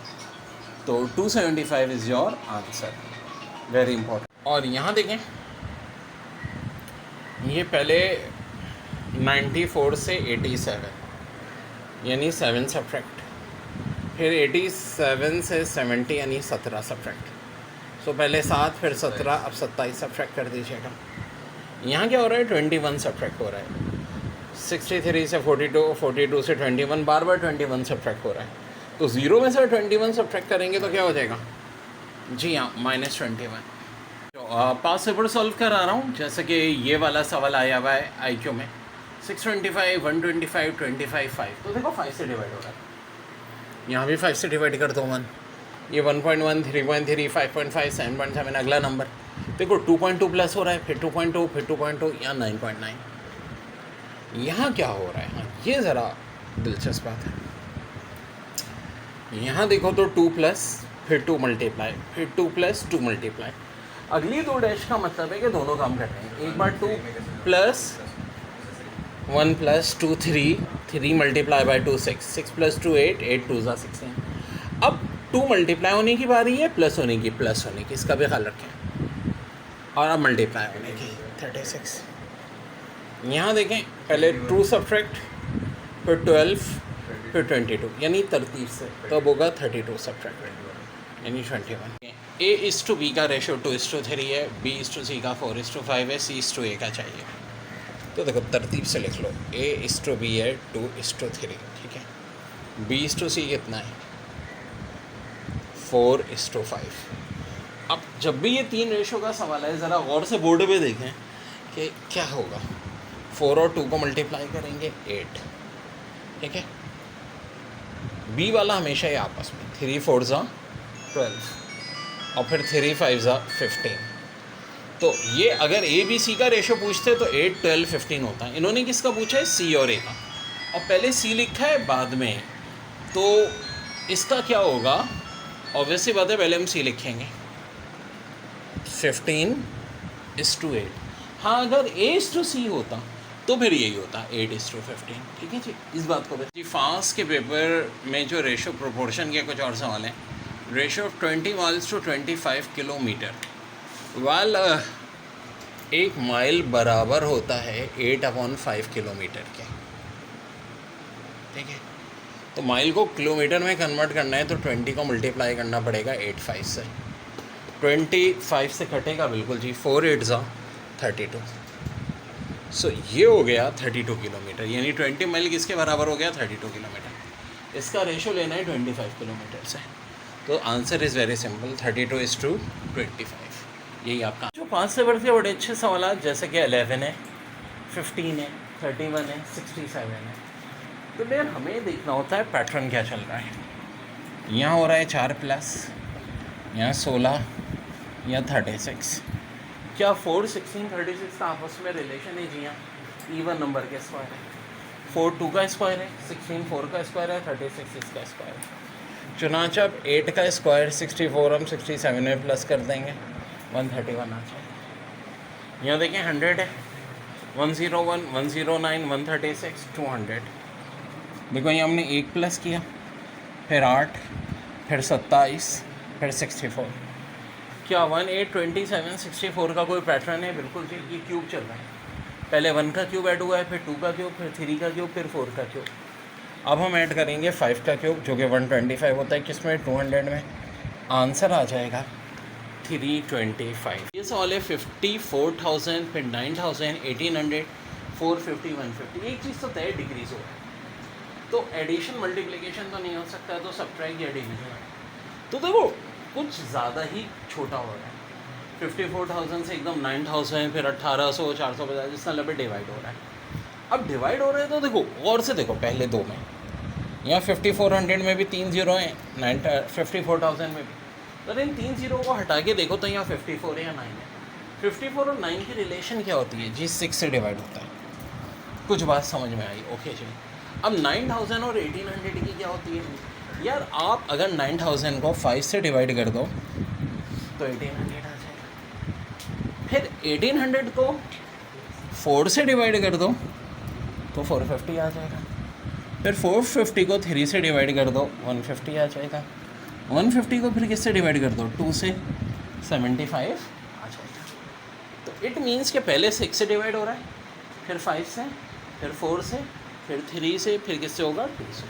तो 275 is your answer, very important. और यहाँ देखें ये पहले 94 से 87 यानी 7 सब्ट्रैक्ट, फिर 87 से 70 यानी 17 सब्ट्रैक्ट। सो पहले 7 फिर 17, अब 27 सब्ट्रैक्ट कर दीजिएगा। यहाँ क्या हो रहा है 21 सब्ट्रैक्ट हो रहा है, 63 से 42, 42 से 21, बार बार 21 सब्ट्रैक्ट हो रहा है। तो 0 में से 21 सब्ट्रैक्ट करेंगे तो क्या हो जाएगा, जी हाँ -21। तो पास पेपर सॉल्व करा रहा हूँ, जैसे कि ये वाला सवाल आया हुआ है IQ में 625, 125, 25, 5। तो देखो 5 से डिवाइड हो रहा है, यहाँ भी 5 से डिवाइड कर दो 1, ये 1.1, 3.3, 5.5, 7.7, अगला नंबर देखो 2.2 प्लस हो रहा है, फिर 2.2, फिर 2.2, यहाँ 9.9। यहाँ क्या हो रहा है, हाँ ये ज़रा दिलचस्प बात है। यहाँ देखो तो 2 प्लस फिर 2 मल्टीप्लाई, फिर 2 प्लस 2 मल्टीप्लाई। अगली 2 डैश का मतलब है कि दोनों काम करते हैं। एक बार 2 plus 1 plus 2 3, 3 multiply by 2 6, 6 plus 2 8, 8 2 ज़ा 16। अब 2 मल्टीप्लाई होने की बारी है, प्लस होने की, इसका भी ख्याल रखें। और अब मल्टीप्लाई होने की 36। यहाँ देखें पहले 2 सब्ट्रैक्ट, फिर 12, फिर 22, यानी तरतीब से तो अब होगा 32 सब्ट्रैक्ट यानी 21। A/B का रेशो 2:3 है, B/C का 4:5 है, C/A का चाहिए। तो देखो तरतीब से लिख लो, A/B है 2:3, ठीक है। B/C कितना है 4:5। अब जब भी ये 3 रेशो का सवाल है, ज़रा गौर से बोर्ड पे देखें कि क्या होगा। 4 और 2 को मल्टीप्लाई करेंगे 8, ठीक है। B वाला हमेशा ही आपस में 3 4 ज़ा 12 और फिर 3 5 ज़ा 15। तो ये अगर A/B/C का रेशो पूछते तो 8 12 15 होता है। इन्होंने किसका पूछा है, C और A का, और पहले C लिखा है बाद में, तो इसका क्या होगा, ऑब्वियसली बात है पहले हम C लिखेंगे 15:8। हाँ अगर A/C होता तो फिर यही होता 8:15, ठीक है जी। इस बात को जी फास्ट के पेपर में जो रेशो प्रोपोर्शन के कुछ और सवाल हैं। Ratio of 20 miles to 25 kilometre, while 1 mile बराबर होता है 8/5 किलोमीटर के, ठीक है। तो माइल को किलोमीटर में कन्वर्ट करना है तो 20 को मल्टीप्लाई करना पड़ेगा 85 से। 25 से कटेगा बिल्कुल जी, 4 8 ज़ा 32। सो ये हो गया 32 किलोमीटर, यानी 20 माइल किसके बराबर हो गया? 32 किलोमीटर। इसका रेशो लेना है 25 किलोमीटर से। तो आंसर इज़ वेरी सिंपल, 32:25। यही आपका। जो 5 से बढ़ के बड़े अच्छे सवाल, जैसे कि 11 है, 15 है, 31 है, 67 है, तो यार हमें देखना होता है पैटर्न क्या चल रहा है। यहाँ हो रहा है 4+, यहाँ 16 या 36। क्या 4, 16, 36 का आपस में रिलेशन है? जी हाँ, इवन नंबर के स्क्वायर है। 4 2 का स्क्वायर है, 16 4 का स्क्वायर है, 36 इसका स्क्वायर है। चुनाचा 8 का स्क्वायर 64 हम 67 में प्लस कर देंगे, 131 आ जाएगा। यहाँ देखिए 100 है, 101, 109, 136, 200। देखो ये हमने 1 प्लस किया, फिर 8, फिर 27, फिर 64। क्या 1 8 27 64 का कोई पैटर्न है? बिल्कुल जी, ये क्यूब चल रहा है। पहले 1 का क्यूब ऐड हुआ है, फिर 2 का क्यूब, फिर 3 का क्यूब, फिर 4 का क्यूब। अब हम ऐड करेंगे 5 का क्यूब, जो कि 125 होता है। किस में? 200 में। आंसर आ जाएगा 325। ये सवाल है 54,000, फिर 9,000, 1800, 450, 150। एक चीज़ तो तय, डिक्रीज हो रहा है, तो एडिशन मल्टीप्लिकेशन तो नहीं हो सकता, तो सब्ट्रैक्ट या डिवीजन। तो देखो कुछ ज़्यादा ही छोटा हो रहा है। 54,000 से एकदम 9,000, फिर 1800, 450, जितना लंबे डिवाइड हो रहा है। अब डिवाइड हो रहे हैं तो देखो और से देखो, पहले 2 में, यहाँ 5400 में भी 3 0 हैं, 54,000 में भी। तो इन 3 0 को हटा के देखो तो यहाँ 54 है या 9 है। 54 और 9 की रिलेशन क्या होती है जी? 6 से डिवाइड होता है। कुछ बात समझ में आई? ओके जी। अब 9,000 और 1800 की क्या होती है यार? आप अगर 9,000 को 5 से डिवाइड कर दो तो 1800 आ जाएगा। फिर 1800 को 4 से डिवाइड कर दो तो 450 आ जाएगा। फिर 450 को 3 से डिवाइड कर दो, 150 आ जाएगा। 150 को फिर किससे डिवाइड कर दो? 2 से, 75 आ जाएगा। तो इट मीन्स कि पहले 6 से डिवाइड हो रहा है, फिर 5 से, फिर 4 से, फिर 3 से, फिर किससे होगा? 2 से।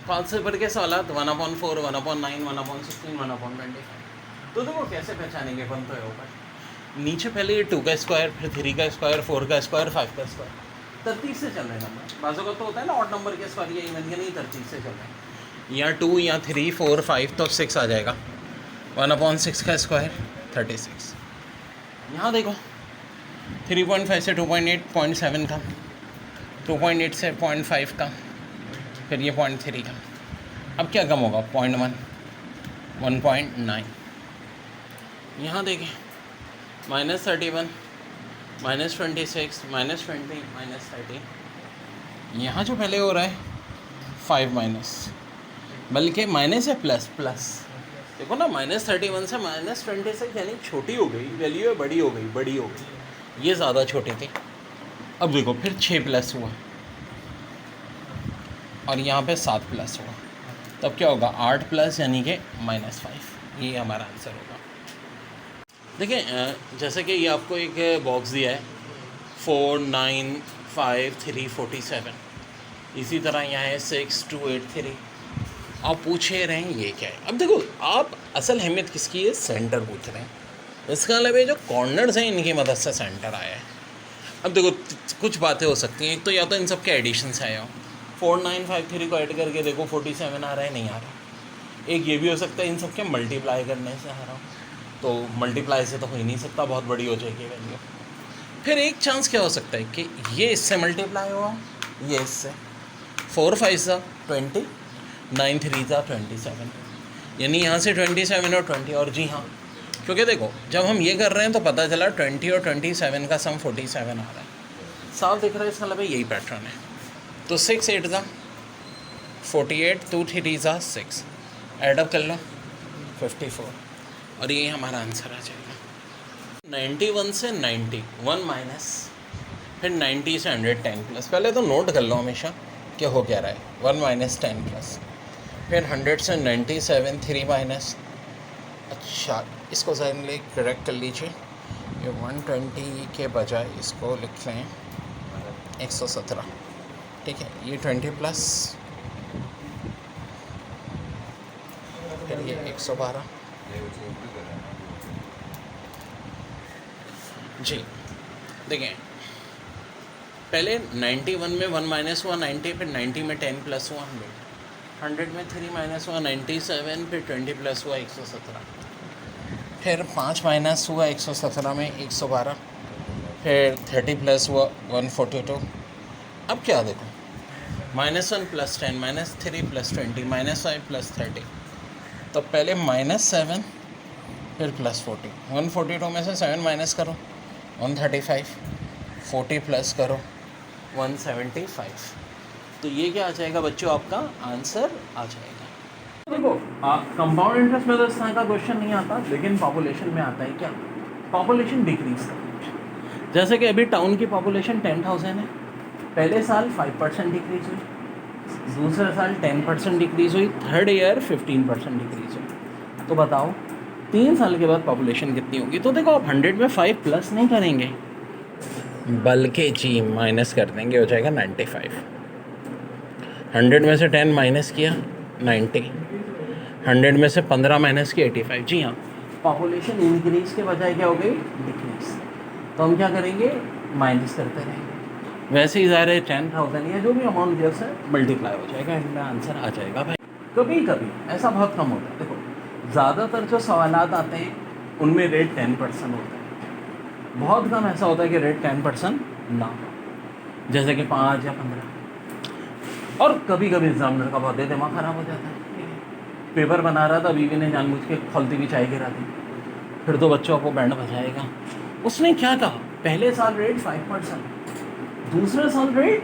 5 से बढ़ के सवाल 1/4, 1/9, 1/16, 1/25। तो देखो कैसे पहचानेंगे? बन तो होगा नीचे पहले ये 2 का स्क्वायर, फिर 3 का स्क्वायर, 4 का स्क्वायर, 5 का स्क्वायर, तरतीब से चल रहे नंबर। बाजू का तो होता है ना ऑड नंबर के स्क्वायर, ये इवन के नहीं, तरतीब से चल रहे हैं। यहाँ 2 या 3 4 5 तो 6 आ जाएगा। 1/6 का स्क्वायर 36। यहाँ देखो 3.5 से 2.8, 0.7 का, 2.8 से 0.5 का, फिर ये 0.3 का। अब क्या कम होगा? 0.1, 1.9। यहाँ देखें -31, -26, -20, -30। यहाँ जो पहले हो रहा है 5 माइनस, बल्कि माइनस है प्लस प्लस। देखो ना, -31 से -26 यानी छोटी हो गई वैल्यू है, बड़ी हो गई, बड़ी हो गई। ये ज़्यादा छोटी थी। अब देखो फिर 6 प्लस हुआ और यहाँ पे 7 प्लस हुआ, तब क्या होगा? 8 प्लस यानी कि -5। ये हमारा आंसर होगा। देखिए जैसे कि ये आपको एक बॉक्स दिया है 4 9 5 3 47, इसी तरह यहाँ है 6 2 8 3। आप पूछे रहे हैं ये क्या है? अब देखो आप असल अहमियत किसकी है? सेंटर पूछ रहे हैं। इसका मतलब जो कॉर्नर्स हैं इनकी मदद से सेंटर आया है। अब देखो कुछ बातें हो सकती हैं। एक तो या तो इन सब के एडिशन से आया हो, 4 9 5 3 को ऐड करके देखो 47 आ रहा है, नहीं आ रहा। एक ये भी हो सकता है इन सब के मल्टीप्लाई करने से आ रहा हो, तो मल्टीप्लाई से तो हो ही नहीं सकता, बहुत बड़ी हो जाएगी वैल्यू। फिर एक चांस क्या हो सकता है कि ये इससे मल्टीप्लाई हुआ, ये इससे। 4 5 सा 20, 9 3 सा 27, यानी यहाँ से 27 और 20। और जी हाँ, क्योंकि देखो जब हम ये कर रहे हैं तो पता चला 20 और 27 का सम 47 आ रहा है। साफ दिख रहा है, इसका मतलब यही पैटर्न है। तो 6 8 सा 48, 2 3 सा 6, एडअप कर लो 54, और ये हमारा आंसर आ जाएगा। 91 से 90, 1 माइनस, फिर 90 से 100, 10 प्लस। पहले तो नोट कर लो हमेशा कि हो क्या रहा है, 1 माइनस 10 प्लस। फिर 100 से 97, 3 माइनस। अच्छा इसको जहन करेक्ट कर लीजिए, ये 120 के बजाय इसको लिख लें 117, ठीक है। ये 20 प्लस, फिर ये 112 जी। देखें पहले 91 में 1 माइनस हुआ 90, फिर 90 में 10 प्लस हुआ 100, 100 में 3 माइनस हुआ 97, फिर 20 प्लस हुआ 117, फिर 5 माइनस हुआ 117 में 112, फिर 30 प्लस हुआ 142। अब क्या देखो, -1 प्लस 10 -3 प्लस 20 -5 प्लस 30, तो पहले -7 फिर प्लस 40, 142 में से 7 माइनस करो 135, 40 प्लस करो 175। तो ये क्या आ जाएगा बच्चों, आपका आंसर आ जाएगा। देखो कंपाउंड इंटरेस्ट में तो इस तरह का क्वेश्चन नहीं आता, लेकिन पॉपुलेशन में आता है क्या, पॉपुलेशन डिक्रीज का। जैसे कि अभी टाउन की पॉपुलेशन 10,000 है, पहले साल 5% डिक्रीज हुई, दूसरे साल 10% डिक्रीज हुई, थर्ड ईयर 15% डिक्रीज हुई। तो बताओ 3 साल के बाद पॉपुलेशन कितनी होगी। तो देखो आप 100 में 5 प्लस नहीं करेंगे, बल्कि जी माइनस कर देंगे, हो जाएगा 95। 100 में से 10 माइनस किया 90, 100 में से 15 माइनस किया 85। जी हाँ, पॉपुलेशन इंक्रीज के बजाय क्या हो गई, डिक्रीज। तो हम क्या करेंगे, माइनस करते रहेंगे। वैसे ही ज़ाहिर है 10,000 या जो भी अमाउंट दिया है मल्टीप्लाई हो जाएगा, इनमें आंसर आ जाएगा भाई। कभी कभी ऐसा बहुत कम होता है। देखो ज़्यादातर जो सवालात आते हैं उनमें रेट 10% होता है, बहुत कम ऐसा होता है कि रेट 10% ना हो, जैसे कि 5 या 15। और कभी कभी एग्जामिनर का बहुत दिमाग ख़राब हो जाता है, पेपर बना रहा था, बीवी ने जानबूझ के खौलती हुई चाय गिरा दी, फिर तो बच्चों को बैंड बजाएगा। उसने क्या कहा, पहले साल रेट 5%, दूसरे साल रेट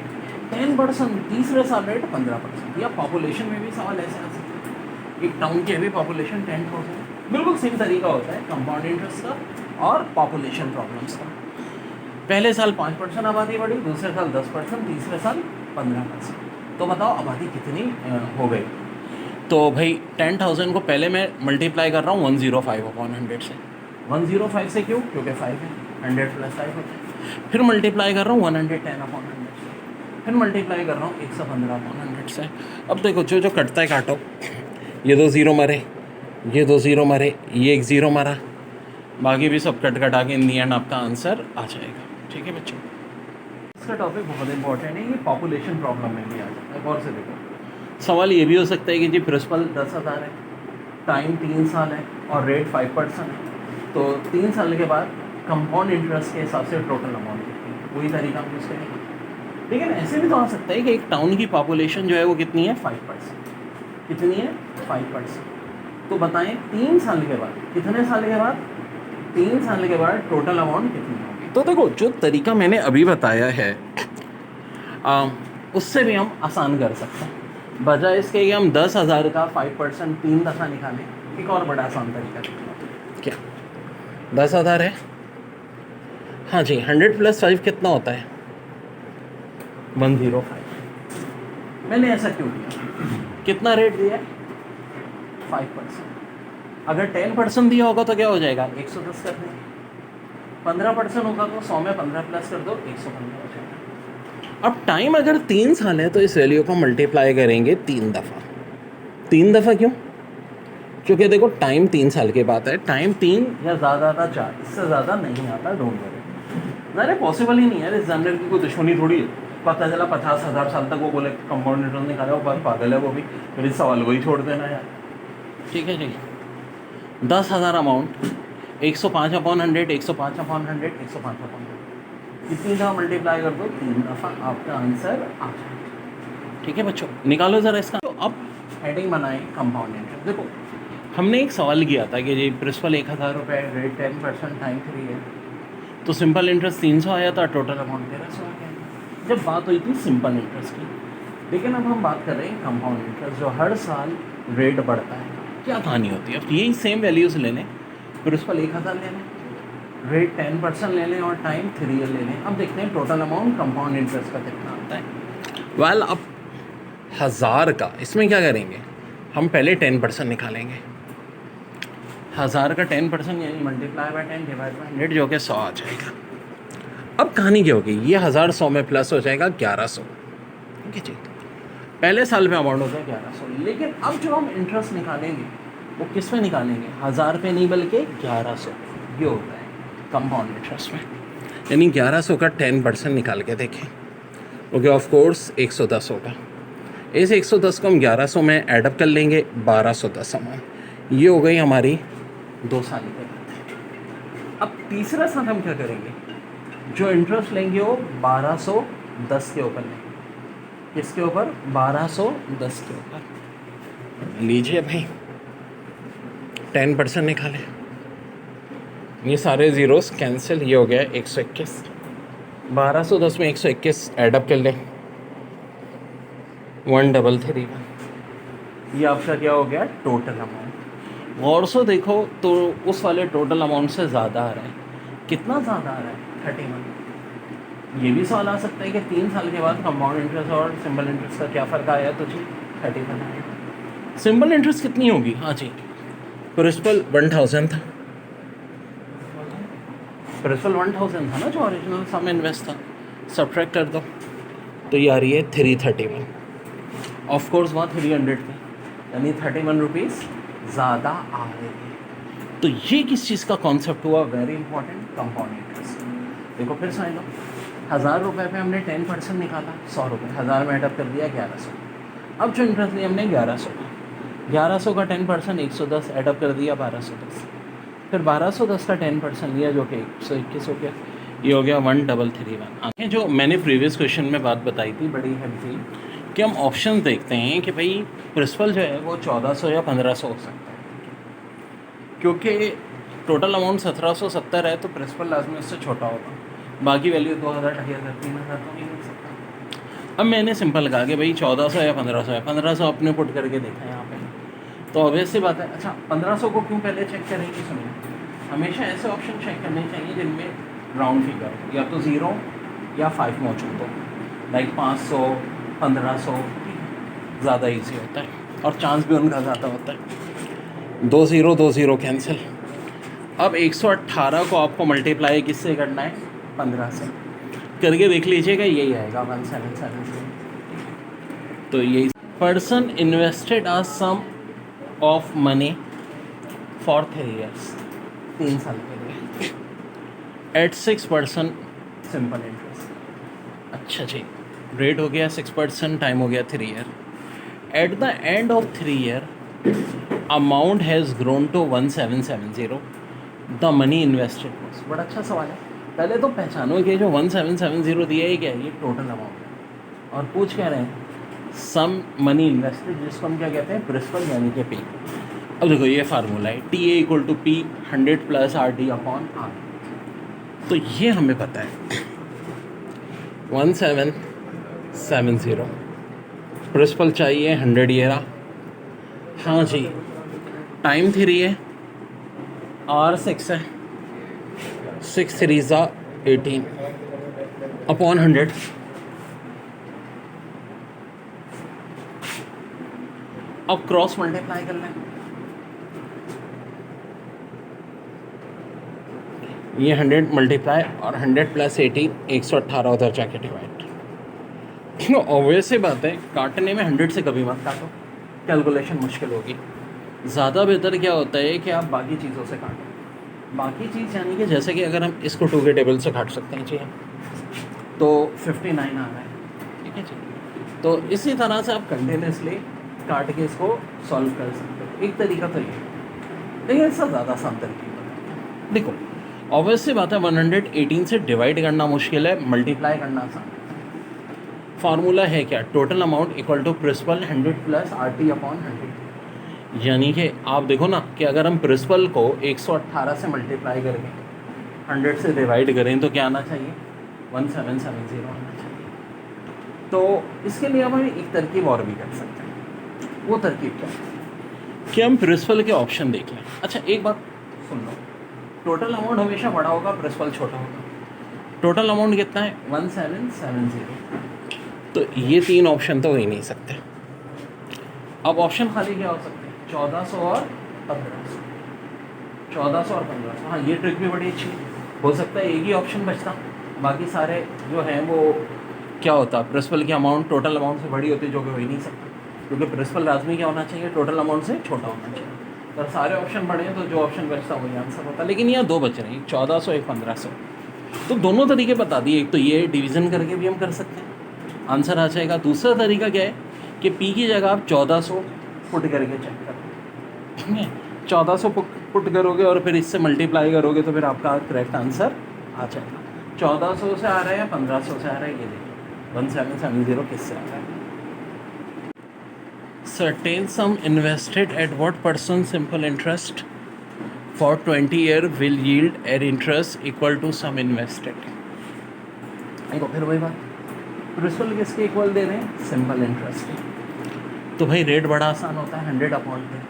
10%, तीसरे साल रेट 15%। या पॉपुलेशन में भी सवाल ऐसे आ सकते हैं, एक टाउन की अभी पॉपुलेशन 10,000, बिल्कुल सेम तरीका होता है कंपाउंड इंटरेस्ट का और पॉपुलेशन प्रॉब्लम्स का। पहले साल 5% आबादी बढ़ी, दूसरे साल 10%, तीसरे साल 15%। तो बताओ आबादी कितनी हो गई। तो भाई 10,000 को पहले मैं मल्टीप्लाई कर रहा हूँ 105/100 से। 105 से क्यों, क्योंकि 5 है, 100 प्लस 5 होता है। फिर मल्टीप्लाई कर रहा हूँ 110/100 से, फिर मल्टीप्लाई कर रहा हूँ 115/100 से। अब देखो जो जो कटता है काटो, ये 2 ज़ीरो मरे, ये 2 ज़ीरो मरे, ये 1 ज़ीरो मरा, बाकी भी सब कट कटा के इन दी एंड आपका आंसर आ जाएगा। ठीक है बच्चों, इसका टॉपिक बहुत इंपॉर्टेंट है, ये पॉपुलेशन प्रॉब्लम में भी आ जाता है। गौर से देखो, सवाल ये भी हो सकता है कि जी प्रिंसिपल 10,000 है, टाइम 3 साल है और रेट 5% है, तो 3 साल के बाद कंपाउंड इंटरेस्ट के हिसाब से टोटल अमाउंट कितनी है, वही तरीका हम यूज़ करेंगे। लेकिन ऐसे भी तो आ सकता है कि एक टाउन की पॉपुलेशन जो है वो कितनी है, 5%। कितनी है, 5%। तो बताएं 3 साल के बाद, कितने साल के बाद, 3 साल के बाद टोटल अमाउंट कितनी होगी। तो देखो जो तरीका मैंने अभी बताया है उससे भी हम आसान कर सकते हैं। बजाय इसके कि हम 10,000 का 5% 3 दफ़ा निकालें, एक और बड़ा आसान तरीका क्या, 10,000 है, हाँ जी, 100 प्लस 5 कितना होता है, 105। मैंने ऐसा क्यों किया, कितना रेट दिया है, 5%। अगर 10% दिया होगा तो क्या हो जाएगा, 110 कर दें। 15% होगा तो 100 में 15 प्लस कर दो, 115 हो जाएगा। अब टाइम अगर 3 साल है तो इस वैल्यू को मल्टीप्लाई करेंगे 3 दफ़ा। 3 दफ़ा क्यों, क्योंकि देखो टाइम 3 साल के बाद है, टाइम 3 या ज़्यादा था 4, इससे ज़्यादा नहीं आता, डोंट वरी। अरे पॉसिबल ही नहीं है, एग्जामिनर की कोई दुश्मनी थोड़ी है। पता चला 50,000 साल तक वो बोले कंपाउंड इंटरेस्ट निकाला, वो पागल है वो भी, फिर इस सवाल वही छोड़ देना यार। ठीक है जी, 10,000 अमाउंट, 105/100, 105/100, 105/100, कितनी दफ़ा मल्टीप्लाई कर दो, 3 दफ़ा, आपका आंसर आ जाएगा। ठीक है बच्चों, निकालो ज़रा इसका। तो अब हेडिंग बनाएं कंपाउंड इंटरेस्ट। देखो हमने एक सवाल किया था कि जी प्रिंसिपल 1,000 रुपये, रेट 10%, टाइम 3 है, तो सिंपल इंटरेस्ट 300 आया था, टोटल अमाउंट 1,300 आ गया। जब बात हुई थी सिंपल इंटरेस्ट की, लेकिन अब हम बात कर रहे हैं कंपाउंड इंटरेस्ट, जो हर साल रेट बढ़ता है। क्या कहानी होती है, अब यही सेम वैल्यूज़ लेने, प्रिंसिपल 1,000 लेने, रेट 10% ले लें और टाइम 3 ईयर ले लें। अब देखते हैं टोटल अमाउंट कंपाउंड इंटरेस्ट का कितना आता है। वेल अब 1,000 का इसमें क्या करेंगे, हम पहले 10% निकालेंगे। 1000 का 10% यानी मल्टीप्लाई बाय 10 डिवाइड बाय 100 जो कि 100 आ जाएगा। अब कहानी क्या होगी, ये 1000 100 में प्लस हो जाएगा 1100, ठीक है जी। पहले साल में अमाउंट हो गया 1100, लेकिन अब जो हम इंटरेस्ट निकालेंगे वो किस पे निकालेंगे, 1000 पे नहीं बल्कि 1100। ये होता है कंपाउंड इंटरेस्ट में, यानी 1100 का 10% निकाल के देखें, ओके ऑफ कोर्स 110 होगा। इस 110 को हम 1100 में ऐडअप कर लेंगे, 1210 अमाउंट। ये हो गई हमारी 2 साल की बात। अब तीसरा साल हम क्या करेंगे, जो इंटरेस्ट लेंगे वो 1210 के ऊपर लेंगे। किसके ऊपर, 1210 के ऊपर। लीजिए भाई 10% निकालें, ये सारे ज़ीरोस कैंसिल, ये हो गया 121। 1210 में 121 ऐडअप कर लें, 1331। ये आपका क्या हो गया, टोटल अमाउंट। गौर से देखो तो उस वाले टोटल अमाउंट से ज़्यादा आ रहा है। कितना ज़्यादा आ रहा है, 31। ये भी सवाल आ सकता है कि 3 साल के बाद कंपाउंड इंटरेस्ट और सिंपल इंटरेस्ट का क्या फ़र्क आया, तो जी 31 आया। सिंपल इंटरेस्ट कितनी होगी, हाँ जी, प्रिंसिपल 1000 था, प्रिंसिपल 1000 था ना जो ओरिजिनल सम इन्वेस्ट था, सब्ट्रैक्ट कर दो तो ये आ रही है 331। ऑफ कोर्स वहाँ 300 थी, यानी 31 रुपीज़ ज़्यादा आ रही है। तो ये किस चीज़ का कॉन्सेप्ट हुआ, वेरी इंपॉर्टेंट, कंपाउंड इंटरेस्ट। देखो फिर समझ लो, 1000 रुपये पे हमने 10% निकाला, 100 रुपये, 1000 में एडअप कर दिया 1100। अब जो इंटरेस्ट लिया हमने 1100 का, 1100 का 10% 110 एडअप कर दिया 1210, फिर 1210 का 10% लिया जो कि 121 हो गया, ये हो गया 1331। जो मैंने प्रीवियस क्वेश्चन में बात बताई थी बड़ी हेल्पफुल, कि हम ऑप्शन देखते हैं कि भाई प्रिंसिपल जो है वो 1400 या 1500 हो सकता है, क्योंकि टोटल अमाउंट 1770 है तो प्रिंसिपल लाजमी उससे छोटा होगा, बाकी वैल्यू 2000, 2000, 3000 तो नहीं मिल सकता। अब मैंने सिंपल कहा कि भाई 1400 या 1500 है, 1500 अपने पुट करके देखा है यहाँ पे, तो ऑब्वियस सी बात है। अच्छा 1500 को क्यों पहले चेक करेंगे, सुनिए, हमेशा ऐसे ऑप्शन चेक करने चाहिए जिनमें राउंड फिगर या तो 0 या 5 मौजूद हो, लाइक 500, 1500, ज़्यादा इजी होता है और चांस भी उनका ज़्यादा होता है। 2 0 कैंसिल। अब 118 को आपको मल्टीप्लाई किससे करना है, 15 से करके देख लीजिएगा, यही आएगा 1770। तो यही person invested a sum of money for 3 years, 3 साल के लिए, एट 6% सिंपल इंटरेस्ट। अच्छा जी, रेट हो गया 6%, टाइम हो गया 3 year। At the end of 3 year amount has grown to 1770, the money invested was. बड़ा अच्छा सवाल है, पहले तो पहचानो कि जो 1770 दिया है क्या है, ये टोटल अमाउंट है, और पूछ क्या रहे हैं, सम मनी इन्वेस्टेड, जिसको हम क्या कहते हैं, प्रिंसिपल यानी कि पी। अब देखो ये फार्मूला है, T A equal to P 100 plus R T upon R. तो ये हमें पता है 1770, प्रिंसिपल चाहिए 100 ये रहा, हाँ जी, टाइम 3 है, आर 6 है, 6 3 18 अपॉन 100। अब क्रॉस मल्टीप्लाई कर लें, ये 100 मल्टीप्लाई और 100 प्लस 18, 118 उधर जाके डिवाइड। ऑब्वियस सी बात है, काटने में 100 से कभी मत काटो, कैलकुलेशन मुश्किल होगी। ज़्यादा बेहतर क्या होता है कि आप बाकी चीज़ों से काटो। बाकी चीज़ यानी कि जैसे कि अगर हम इसको 2 के टेबल से काट सकते हैं जी, तो 59 आ रहा है, ठीक है जी। तो इसी तरह से आप कंटिन्यूसली काट के इसको सॉल्व कर सकते हो। एक तरीका तो ये, लेकिन इससे ज़्यादा आसान तरीका देखो, ऑब्वियस सी बात है 118 से डिवाइड करना मुश्किल है, मल्टीप्लाई करना आसान है। फार्मूला है क्या, total amount equal to principal 100 plus R T upon 100। यानी कि आप देखो ना कि अगर हम प्रिंसिपल को 118 से मल्टीप्लाई करके 100 से डिवाइड करें तो क्या आना चाहिए, 1770 आना चाहिए। तो इसके लिए हम एक तरकीब और भी कर सकते हैं। वो तरकीब क्या है कि हम प्रिंसिपल के ऑप्शन देख लें। अच्छा एक बात सुन लो, टोटल अमाउंट हमेशा बड़ा होगा, प्रिंसिपल छोटा होगा। टोटल अमाउंट कितना है, 1770। तो ये 3 ऑप्शन तो हो ही नहीं सकते। अब ऑप्शन खाली क्या हो सकते हैं, 1400 और 1500। 1400 और 1500। हाँ ये ट्रिक भी बड़ी अच्छी है। हो सकता है एक ही ऑप्शन बचता, बाकी सारे जो हैं वो क्या होता, प्रिंसिपल की अमाउंट टोटल अमाउंट से बड़ी होती, जो कि हो ही नहीं सकता, क्योंकि प्रिंसिपल लाजमी क्या होना चाहिए, टोटल अमाउंट से छोटा होना चाहिए। अगर सारे ऑप्शन बड़े हैं तो जो ऑप्शन बचता वही आंसर होता। लेकिन यहाँ दो बच रहे हैं, एक 1400 एक 1500, तो दोनों तरीके बता दिए। एक तो ये डिवीज़न करके भी हम कर सकते हैं, आंसर आ जाएगा। दूसरा तरीका क्या है कि पी की जगह आप 1400 पुट करके चेक करो, ठीक है। 1400 पुट करोगे और फिर इससे मल्टीप्लाई करोगे तो फिर आपका करेक्ट आंसर आ जाएगा। 1400 से आ रहा है या 1500 से आ रहा है, ये देखिए 1770 किससे आ रहा है। Certain sum invested at what % simple interest for 20 year will yield an interest equal to sum invested। देखो फिर वही बात, प्रिंसिपल किसके इक्वल दे रहे हैं, सिंपल इंटरेस्ट। तो भाई रेट बड़ा आसान होता है, 100/10।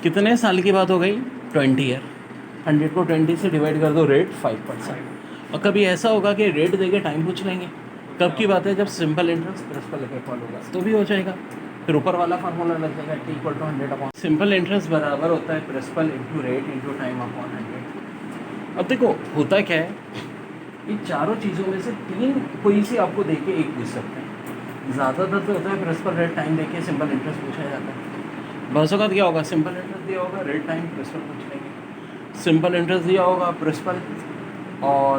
कितने साल की बात हो गई, 20 ईयर। 100 को 20 से डिवाइड कर दो, रेट 5%। और कभी ऐसा होगा कि रेट देके टाइम पूछ लेंगे, कब की बात है, जब सिंपल इंटरेस्ट प्रिंसिपल के इक्वल होगा तो भी हो जाएगा। फिर ऊपर वाला फार्मूला लग जाएगा, T = 100/। सिंपल इंटरेस्ट बराबर होता है principal into rate into time upon 100। अब देखो होता क्या है, इन चारों चीज़ों में से तीन कोई सी आपको दे के एक पूछ सकते हैं। ज़्यादातर तो होता है प्रिंसिपल रेट टाइम दे के सिंपल इंटरेस्ट पूछा जाता है। बहुत का क्या होगा, सिंपल इंटरेस्ट दिया होगा, रेट टाइम प्रिंसिपल पूछ लेंगे। सिंपल इंटरेस्ट दिया होगा प्रिंसिपल और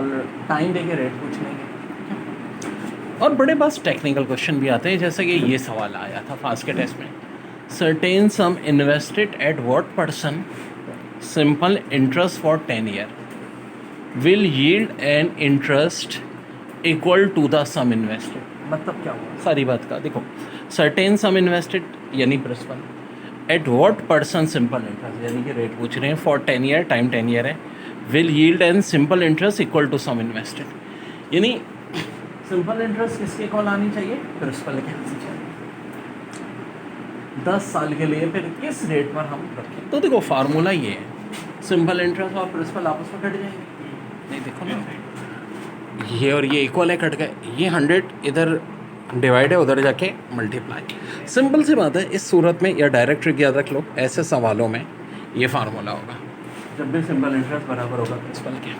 टाइम दे के रेट पूछ लेंगे। और बड़े पास टेक्निकल क्वेश्चन भी आते हैं, जैसे कि ये सवाल आया था फास्ट के टेस्ट में, certain sum invested at what % simple interest for 10 year will yield an interest equal to the sum invested. मतलब क्या हुआ सारी बात का, देखो सर्टेन सम इन्वेस्टेड यानी principal, at what % simple interest यानी कि रेट पूछ रहे हैं, फॉर 10 ईयर, टाइम 10 ईयर है, will yield an simple interest equal to sum invested. यानी सिंपल इंटरेस्ट किसके इक्वल आनी चाहिए, प्रिंसिपल के आनी चाहिए। 10 साल के लिए फिर किस रेट पर हम रखें, तो देखो फार्मूला ये है, सिंपल इंटरेस्ट और प्रिंसिपल आपस में कट जाएंगे। नहीं देखो ना, ये और ये इक्वल है, कट गए, ये 100 इधर डिवाइड है, उधर जाके मल्टीप्लाई। सिंपल सी बात है, इस सूरत में या डायरेक्ट ट्रिक याद रख लो, ऐसे सवालों में ये फार्मूला होगा जब भी सिंपल इंटरेस्ट बराबर होगा प्रिंसिपल के।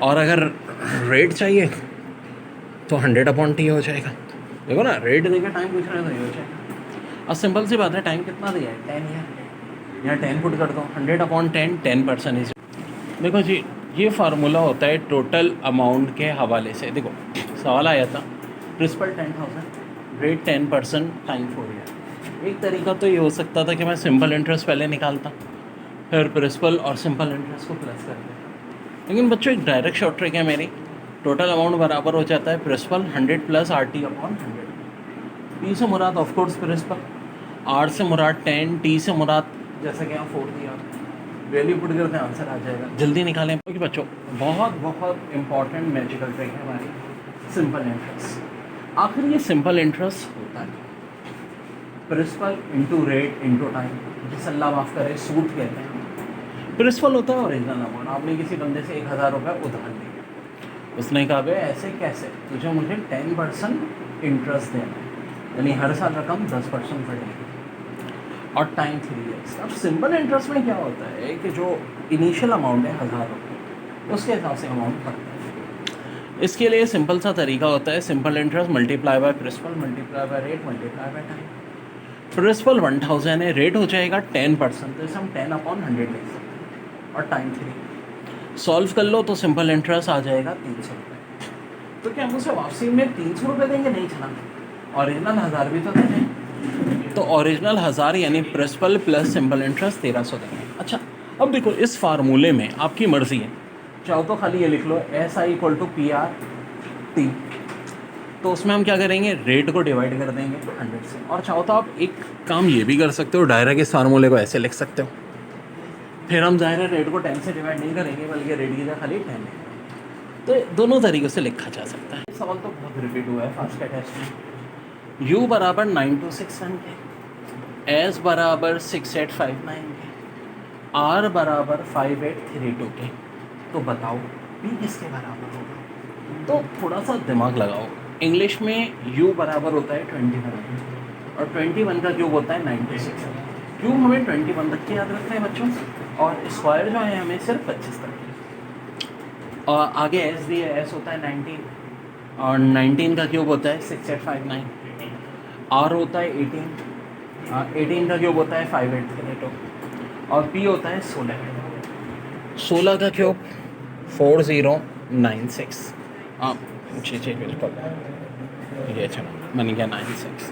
और अगर रेट चाहिए तो 100/T हो जाएगा। देखो ना, रेट देकर टाइम पूछ रहे हैं तो ये हो जाएगा। और सिंपल सी बात है, टाइम कितना दिया है, 10 ईयर, यहाँ 10 पुट कर दो, 100/10 10%। देखो जी, ये फार्मूला होता है टोटल अमाउंट के हवाले से। देखो सवाल आया था, प्रिंसिपल 10,000, रेट 10%, टाइम 4 ईयर। एक तरीका तो ये हो सकता था कि मैं सिंपल इंटरेस्ट पहले निकालता, फिर प्रिंसिपल और सिंपल इंटरेस्ट को प्लस कर देता। लेकिन बच्चों एक डायरेक्ट शॉर्ट ट्रिक है मेरी, टोटल अमाउंट बराबर हो जाता है प्रिंसिपल 100 + RT/100। P से मुराद ऑफकोर्स प्रिंसिपल, R से मुराद 10, T से मुराद जैसे कि यहाँ 4 दिया, वैल्यू पुट करते हैं आंसर आ जाएगा। जल्दी निकालें क्योंकि बच्चों बहुत बहुत इंपॉर्टेंट मैजिकल ट्रिक है हमारी, सिंपल इंटरेस्ट। आखिर ये सिंपल इंटरेस्ट होता है principal into rate into time, जिसे अल्लाह माफ़ करे सूद कहते हैं। प्रिंसिपल होता है ओरिजिनल अमाउंट। आपने किसी बंदे से 1000 रुपये उधार लिए, उसने कहा भाई ऐसे कैसे, तुझे मुझे 10% इंटरेस्ट देना है, यानी हर साल रकम 10% बढ़ेगी और टाइम 3 ईयर्स। अब सिंपल इंटरेस्ट में क्या होता है कि जो इनिशियल अमाउंट है 1000 रुपये, उसके हिसाब से अमाउंट बढ़ता है। इसके लिए सिंपल सा तरीका होता है, simple interest multiply by principal multiply by rate multiply by time. Principal 1000 है, रेट हो जाएगा 10%, तो इसे हम 10/100 लिख सकते हैं, और टाइम 3। सॉल्व कर लो तो सिंपल इंटरेस्ट आ जाएगा 300 रुपये। तो क्या हम उसे वापसी में 300 रुपये देंगे, नहीं चला, ओरिजिनल 1000 भी तो देंगे। तो ओरिजिनल 1000 यानी प्रिंसिपल प्लस सिंपल इंटरेस्ट 1300 देंगे। अच्छा अब देखो इस फार्मूले में आपकी मर्ज़ी है, चाहो तो खाली ये लिख लो SI = PRT, तो उसमें हम क्या करेंगे, रेट को डिवाइड कर देंगे 100 से। और चाहो तो आप एक काम ये भी कर सकते हो, डायरेक्ट इस फार्मूले को ऐसे लिख सकते हो, फिर हम ज़ाहिर है रेट को 10 से डिवाइड नहीं करेंगे, बल्कि रेट की जगह खाली 10 लेंगे। तो दोनों तरीक़ों से लिखा जा सकता है। सवाल तो बहुत रिपीट हुआ है फास्ट के टेस्ट में। U = 9261 के, S = 6859 के, R = 5832 के, तो बताओ P किसके बराबर होगा। तो थोड़ा सा दिमाग लगाओ। इंग्लिश में U बराबर होता है 21 और 21 का क्यूब होता है 96। क्यूब हमें 21 तक के याद रखते हैं बच्चों, और स्क्वायर जो है हमें सिर्फ 25 तक है। और आगे एस दी है, एस होता है 19 और 19 का क्यूब होता है 6859। आर होता है 18 का क्यूब होता है 5832 और पी होता है 16 का क्यूब 4096। जी बिल्कुल, ये चलो बन गया 96।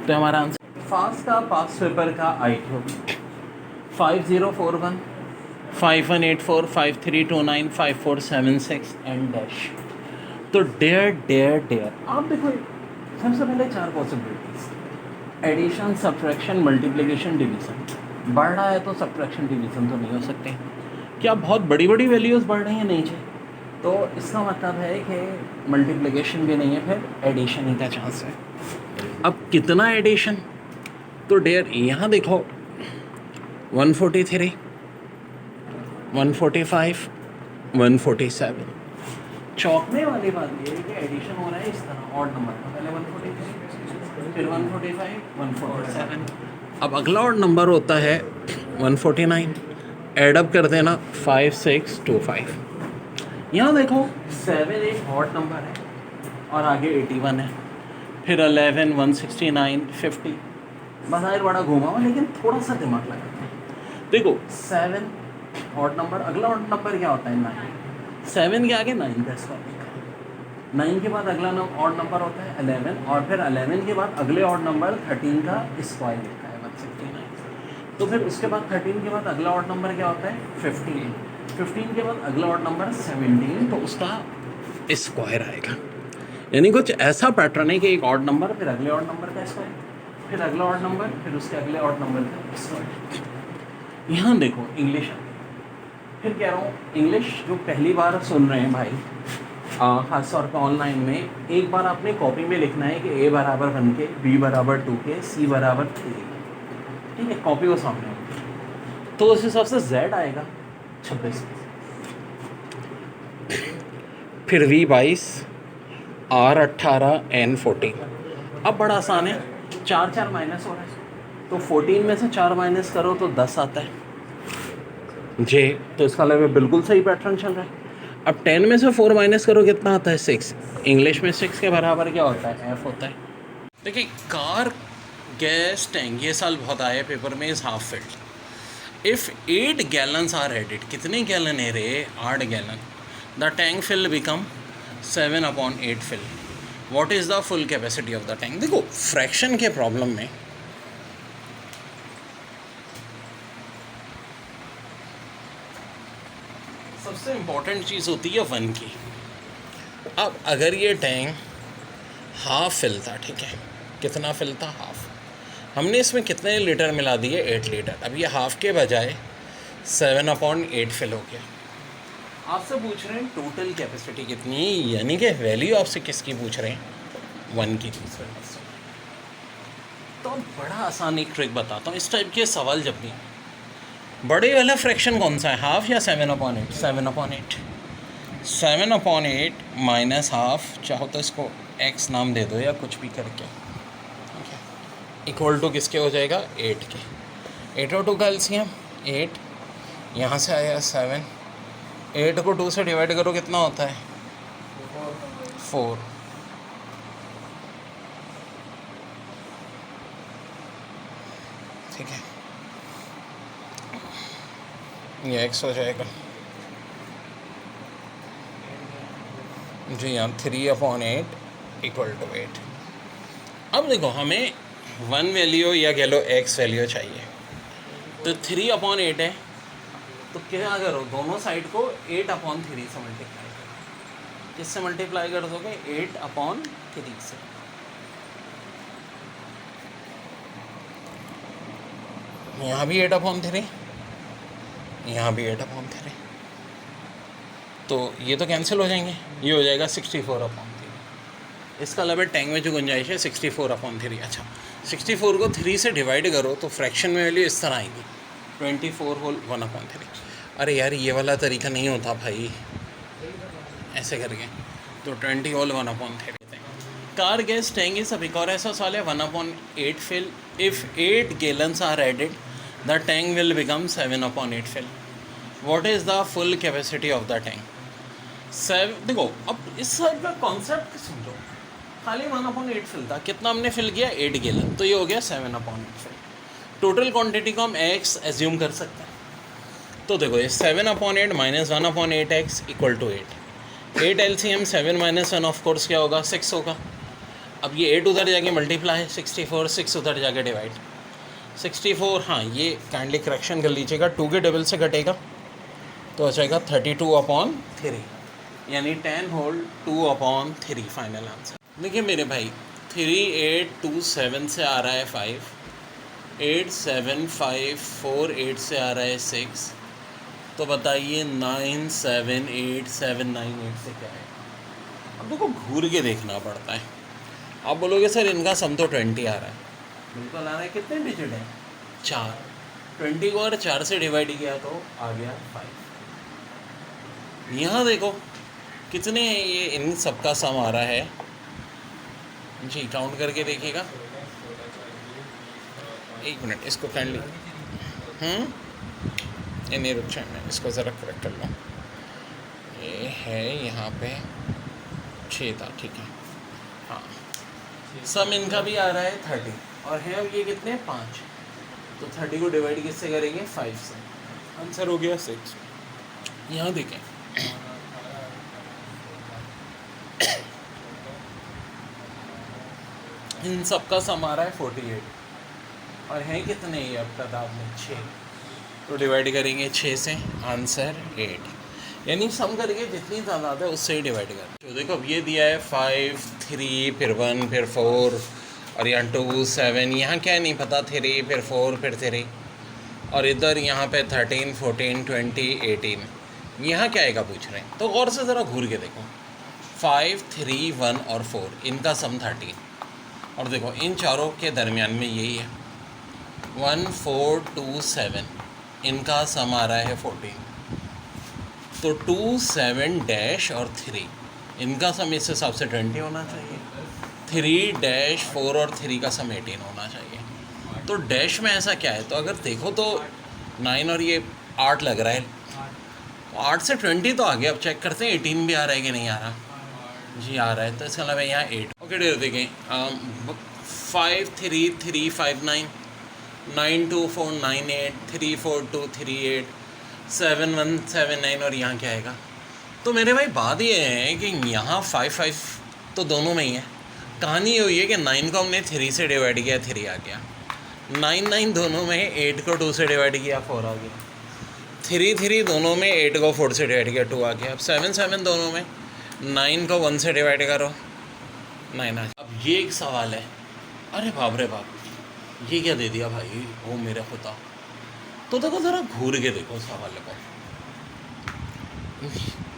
तो हमारा आंसर फास्ट का पास पेपर का आई क्यूब 5041 5184 5329 5476 एंड डैश। तो डेयर आप देखो, सबसे पहले 4 possibilities, addition, subtraction, multiplication, division. बढ़ रहा है तो सब्ट्रैक्शन डिवीज़न तो नहीं हो सकते। क्या बहुत बड़ी बड़ी वैल्यूज़ बढ़ रही हैं? नहीं जी। तो इसका मतलब है कि मल्टीप्लिकेशन भी नहीं है, फिर एडिशन ही का चांस है। अब कितना एडिशन? तो डेयर यहाँ देखो 143 145 147। चौंकने वाली बात ये है कि एडिशन हो रहा है इस तरह, ऑड नंबर का, पहले 143 फिर 145 147। अब अगला ऑड नंबर होता है 149, एडअप कर देना 5625। यहाँ देखो 7 एक ऑड नंबर है और आगे 81 है, फिर 11 169 50। बाहर बड़ा घूमा हुआ लेकिन थोड़ा सा दिमाग लगाते हैं। देखो 7 ऑड नंबर, अगला ऑड नंबर क्या होता है 9, 7 के आगे 9 का स्क्वायर लिखा है, 9 के बाद अगला ऑड नंबर होता है 11 और फिर 11 के बाद अगले ऑड नंबर 13 का स्क्वायर लिखा है 169। तो फिर उसके बाद 13 के बाद अगला ऑड नंबर क्या होता है 15, 15 के बाद अगला ऑड नंबर 17, तो उसका स्क्वायर आएगा। यानी कुछ ऐसा पैटर्न है कि एक ऑड नंबर फिर अगले ऑड नंबर का स्क्वायर, फिर अगला ऑड नंबर, फिर उसके अगले ऑड नंबर का स्क्वायर। यहाँ देखो इंग्लिश, फिर कह रहा हूँ इंग्लिश जो पहली बार सुन रहे हैं भाई, खास तौर पर ऑनलाइन में, एक बार आपने कॉपी में लिखना है कि a बराबर 1 के, b बराबर 2 के, c बराबर 3 के, ठीक है, कॉपी को सामने होगी। तो उस हिसाब से z आएगा 26, फिर v 22, r 18, n 14। अब बड़ा आसान है, 4 4 माइनस हो रहा है, तो 14 में से 4 माइनस करो तो 10 आता है जे, तो इसका मतलब बिल्कुल सही पैटर्न चल रहा है। अब 10 में से 4 माइनस करो कितना आता है 6। इंग्लिश में 6 के बराबर क्या होता है एफ होता है। देखिए कार गैस टैंक ये साल बहुत आया पेपर में, is half filled if 8 gallons are added. कितने गैलन है रे? 8 gallon. The tank fill become 7/8 fill. What is the full capacity of the tank? देखो फ्रैक्शन के प्रॉब्लम में सबसे इम्पॉर्टेंट चीज़ होती है 1 की। अब अगर ये टैंक हाफ फिल था, ठीक है, कितना फिल था? हाफ। हमने इसमें कितने लीटर मिला दिए? 8 लीटर। अब ये हाफ के बजाय 7/8 फिल हो गया। आपसे पूछ रहे हैं टोटल कैपेसिटी कितनी, यानी कि वैल्यू आपसे किसकी पूछ रहे हैं? 1 की। तो बड़ा आसान एक ट्रिक बताता हूँ। इस टाइप के सवाल जब भी, बड़े वाला फ्रैक्शन कौन सा है, हाफ या 7/8? 7/8। 7/8 माइनस हाफ, चाहो तो इसको x नाम दे दो या कुछ भी करके, ठीक है, इक्वल टू किसके हो जाएगा? 8 के। 8 और 2 का एलसीएम 8, यहाँ से आया 7, 8 को 2 से डिवाइड करो कितना होता है? 4। ठीक है, ये x हो जाएगा जी हाँ 3/8 इक्वल टू 8। अब देखो हमें 1 वैल्यू या कह लो x वैल्यू चाहिए, तो 3/8 है, तो क्या करो दोनों साइड को 8/3 से मल्टीप्लाई करो। किससे मल्टीप्लाई कर दोगे? 8/3 से। यहाँ भी 8/3, यहाँ भी 8/3, तो ये तो कैंसिल हो जाएंगे, ये हो जाएगा 64/3। इसका मतलब टैंक में जो गुंजाइश है 64/3। अच्छा 64 को 3 से डिवाइड करो तो फ्रैक्शन में वैल्यू इस तरह आएगी 24/1/3। अरे यार ये वाला तरीका नहीं होता भाई, ऐसे करके, तो 20/1/3। कार गैस टैंक ये सब एक और ऐसा सवाल है 1/8 fill. If 8 gallons are added the tank will become 7/8 fill. What is the full capacity of the tank? 7। देखो अब इस साइड का कॉन्सेप्ट समझो, खाली 1/8 फिल था, कितना हमने फिल किया 8 गैलन, तो ये हो गया 7/8 फिल। टोटल क्वांटिटी को हम x एज्यूम कर सकते हैं। तो देखो ये 7/8 minus 1/8x equal to 8 LCM 7 minus 1 of course क्या होगा 6 होगा। अब ये 8 उधर जाके मल्टीप्लाई 64, 6 उधर जाके डिवाइड 64। हाँ ये काइंडली करेक्शन कर लीजिएगा, 2 के टेबल से कटेगा तो आ जाएगा 32/3, यानी 10 होल 2/3 फाइनल आंसर। देखिए मेरे भाई 3827 से आ रहा है 5, 8754 से आ रहा है 6, तो बताइए 978798 से क्या है। अब देखो घूर के देखना पड़ता है। आप बोलोगे सर इनका सम तो 20 आ रहा है, बिल्कुल आ रहा है। कितने डिजिट हैं 4, 20 को अगर 4 से डिवाइड किया तो आ गया 5। यहाँ देखो कितने ये इन सबका सम आ रहा है जी, काउंट करके देखिएगा। एक मिनट इसको काइंडली नहीं रुक जाए, मैं इसको ज़रा करेक्ट कर लूँ। ये है यहाँ पे 6 था, ठीक है। हाँ सम इनका भी आ रहा है 30 और है अब ये कितने 5, तो 30 को डिवाइड किससे करेंगे 5 से, आंसर हो गया 6। यहाँ देखें इन सबका सम आ रहा है 48 और हैं कितने ये अब तादाद में 6, तो डिवाइड करेंगे 6 से, आंसर 8। यानी सम करके जितनी तादाद है उससे ही डिवाइड करें। तो देखो अब ये दिया है 5, 3 फिर 1 फिर 4 और यहाँ 2 7, यहाँ क्या है नहीं पता, 3 फिर 4 फिर 3 और इधर यहाँ पे 13 14 20 18, यहाँ क्या आएगा पूछ रहे हैं। तो गौर से ज़रा घूर के देखो 5 3 1 और 4 इनका सम 13 और देखो इन चारों के दरमियान में यही है 1 4 2 7, इनका सम आ रहा है 14, तो 2 7 डैश और 3 इनका सम इस हिसाब से 20 होना चाहिए, 3 डैश 4 और 3 का सम 18 होना चाहिए। तो डैश में ऐसा क्या है, तो अगर देखो तो 9 और ये 8 लग रहा है, 8 से 20 तो आ गया। अब चेक करते हैं 18 भी आ रहा है कि नहीं आ रहा। जी आ रहा है, तो इसका मतलब यहाँ 8। ओके डेयर देखें 5 3 3 5 9, 9 2 4 9 8, 3 4 2 3 8, 7 1 7 9 और यहाँ क्या आएगा। तो मेरे भाई बात ये है कि यहाँ 5 5 तो दोनों में ही है। कहानी ये हुई है कि 9 को हमने 3 से डिवाइड किया 3 आ गया, 9 9 दोनों में, 8 को 2 से डिवाइड किया 4 आ गया, 3 3 दोनों में, 8 को 4 से डिवाइड किया 2 आ गया। अब 7 7 दोनों में, 9 को 1 से डिवाइड करो 9 आ। अब ये एक सवाल है, अरे बाप रे बाप ये क्या दे दिया भाई, वो मेरा खुदा। तो देखो ज़रा घूर के देखो सवाल को।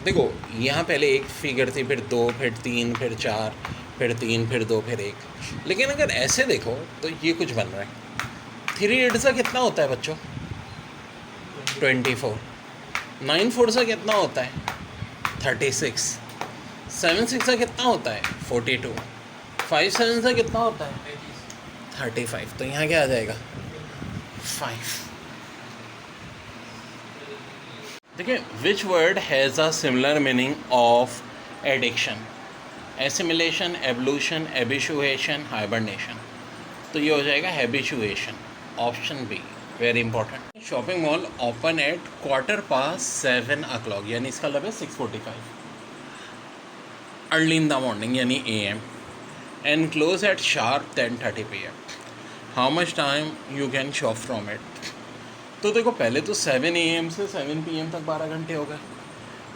देखो यहाँ पहले एक फिगर थी, फिर 2, फिर 3, फिर 4, फिर 3, फिर 2, फिर 1। लेकिन अगर ऐसे देखो तो ये कुछ बन रहा है। 3 8 से कितना होता है बच्चों 24, 9 4 से कितना होता है 36, 7 6 से कितना होता है 42, 5 7 से कितना होता है 35। तो यहाँ क्या आ जाएगा 5। देखिए which word has a similar meaning of addiction, assimilation, evolution, habituation, hibernation. तो ये हो जाएगा habituation, option B very important. Shopping mall open at 7:15 o'clock, यानी इसका मतलब है 6:45 अर्ली इन द मॉर्निंग यानी AM, and close at sharp 10:30 PM। How much time you can shop from it. तो देखो पहले तो 7 AM से 7 PM तक 12 घंटे हो गए,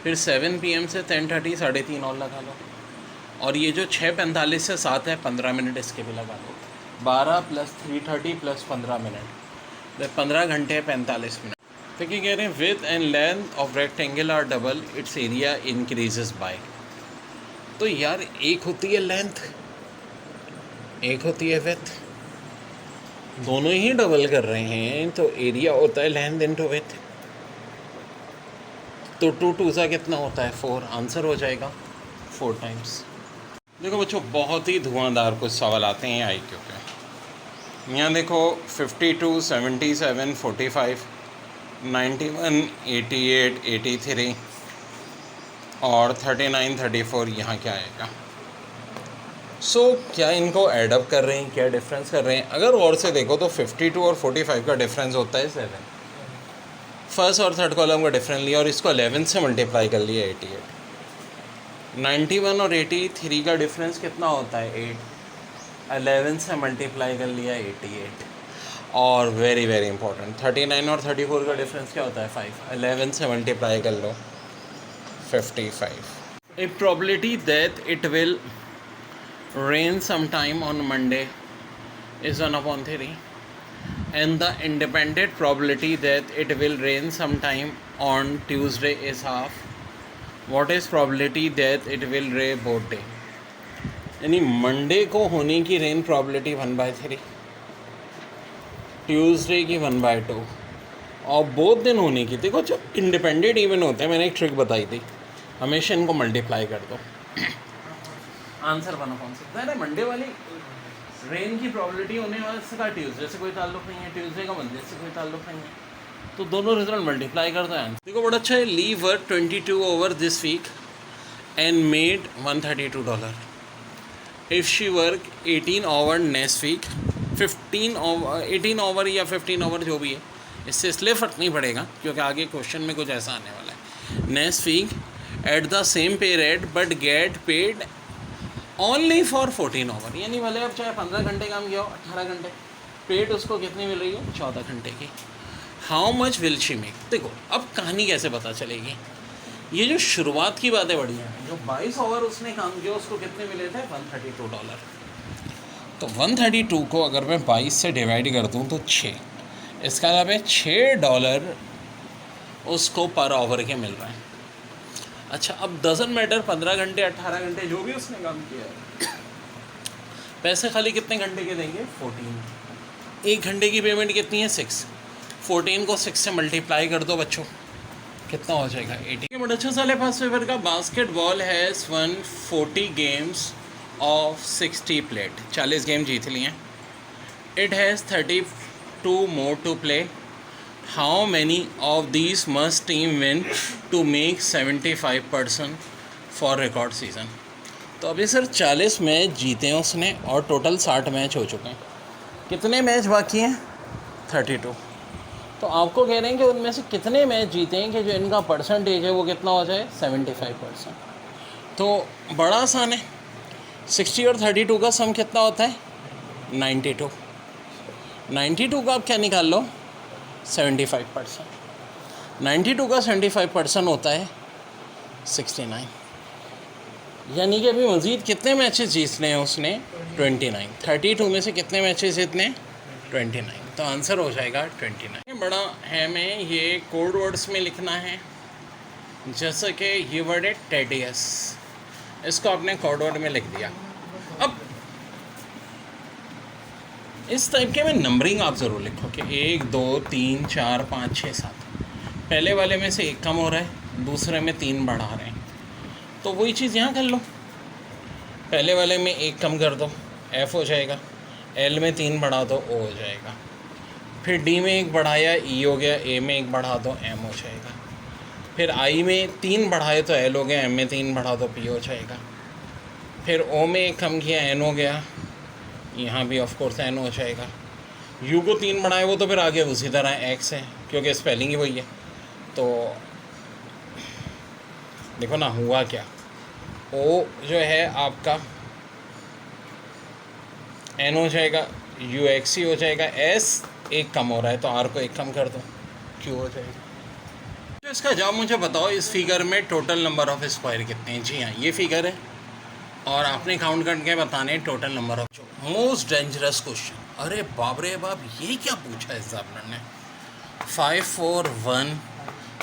फिर 7 PM से 10:30 3:30 और लगा लो, और ये जो 6:45 से 7 है 15 मिनट इसके भी लगा लो, 12 + 3:30 + 15 मिनट, 15 घंटे 45 मिनट। तो क्या कह रहे हैं, width and length of rectangle are double, its area increases by. तो यार एक होती है लेंथ, एक होती है विथ, दोनों ही डबल कर रहे हैं, तो एरिया होता है लेंथ इनटू विथ। तो 2 2 सा कितना होता है 4, आंसर हो जाएगा 4 टाइम्स। देखो बच्चों बहुत ही धुआंधार कुछ सवाल आते हैं IQ के। यहाँ देखो 52 77 45, 91, 88, 83 और 39, 34 यहाँ क्या आएगा? क्या इनको एडअप कर रहे हैं, क्या डिफरेंस कर रहे हैं? अगर और से देखो तो 52 और 45 का डिफरेंस होता है 7। फर्स्ट और थर्ड कॉलम का डिफरेंस लिया और इसको 11 से मल्टीप्लाई कर लिया 88। 91 और 83 का डिफरेंस कितना होता है? 8। 11 से मल्टीप्लाई कर लिया 88। और वेरी वेरी इंपॉर्टेंट 39 और 34 का डिफरेंस क्या होता है? 5। 11 से मल्टीप्लाई कर लो 55। A probability that it will rain sometime on Monday is 1/3, and the independent probability that it will rain sometime on Tuesday is half. What is probability that it will rain both day? यानी Monday को होने की rain probability 1/3, Tuesday की 1/2 और both दिन होने की। देखो जो इंडिपेंडेंट इवन होते हैं, मैंने एक ट्रिक बताई थी, हमेशा इनको मल्टीप्लाई कर दो, आंसर 1/6। अरे मंडे वाली रेन की प्रोबेबिलिटी होने वाले का ट्यूसडे से कोई ताल्लुक नहीं है, ट्यूसडे का मंडे से कोई ताल्लुक नहीं है, तो दोनों रिजल्ट मल्टीप्लाई कर दो आंसर। देखो बड़ा अच्छा है, Lee work 22 hours this week and made $132। If she work 18 hours next week, 18 hours या 15 ओवर जो भी है, इससे इसलिए फ़र्क नहीं पड़ेगा क्योंकि आगे क्वेश्चन में कुछ ऐसा आने वाला है। Next week at the same pay rate but get paid only for 14 hours, यानी भले अब चाहे 15 घंटे काम किया हो, 18 घंटे, पेड उसको कितनी मिल रही है? 14 घंटे की। How much will she make? देखो अब कहानी कैसे पता चलेगी? ये जो शुरुआत की बातें बढ़िया हैं। जो 22 ओवर उसने काम किया उसको कितने मिले थे? $132। तो 132 को अगर मैं 22 से डिवाइड कर दूँ तो 6, इसका मतलब है $6 उसको पर ओवर के मिल रहे हैं। अच्छा अब डजंट मैटर 15 घंटे 18 घंटे जो भी उसने काम किया है, पैसे खाली कितने घंटे के देंगे? 14। एक घंटे की पेमेंट कितनी है? 6। 14 को 6 से मल्टीप्लाई कर दो बच्चों, कितना हो जाएगा? 80। बड़ा अच्छा साल है फर्स्ट फेवर का। Basketball has won 40 games of 60 played, 40 game जीत लिए हैं। It has 32 more to play. How many of these must team win to make 75% for record season? तो अभी सर 40 मैच जीते हैं उसने और टोटल 60 मैच हो चुके हैं। कितने मैच बाकी हैं? 32। तो आपको कह रहे हैं कि उनमें से कितने मैच जीते हैं कि जो इनका परसेंटेज है वो कितना हो जाए? 75%। तो बड़ा आसान है, 60 और 32 का सम कितना होता है? 92। 92 का आप क्या निकाल लो? 75%। 92 का 75% होता है 69, यानी कि अभी मज़ीद कितने मैचेस जीतने हैं उसने? 29। 32 में से कितने मैचेस जीतने? 29। तो आंसर हो जाएगा 29। बड़ा है, मैं ये कोड वर्ड्स में लिखना है, जैसे कि ये वर्ड है टेडियस, इसको आपने कोड वर्ड में लिख दिया। अब इस टाइप के में नंबरिंग आप ज़रूर लिखो कि 1 2 3 4 5 6 7। पहले वाले में से 1 कम हो रहा है, दूसरे में 3 बढ़ा रहे हैं, तो वही चीज़ यहाँ कर लो। पहले वाले में 1 कम कर दो, F हो जाएगा। L में 3 बढ़ा दो, O हो जाएगा। फिर D में 1 बढ़ाया, E हो गया। A में 1 बढ़ा दो, M हो जाएगा। फिर I में 3 बढ़ाए तो L हो गया। M में 3 बढ़ा दो, P हो जाएगा। फिर O में 1 कम किया, N हो गया। यहाँ भी ऑफ कोर्स N हो जाएगा। U को 3 बढ़ाए वो तो फिर आगे उसी तरह X है, क्योंकि स्पेलिंग ही वही है। तो देखो ना हुआ क्या, O जो है आपका N हो जाएगा, UXC हो जाएगा, S 1 कम हो रहा है तो R को 1 कम कर दो, Q हो जाएगा। तो इसका जवाब मुझे बताओ, इस फिगर में टोटल नंबर ऑफ स्क्वायर कितने हैं? जी हाँ, ये फिगर है और आपने काउंट करके बताने total number of. Most dangerous question, अरे बाप रे बाप, ये क्या पूछा है एग्जामिनर ने? 5 4 1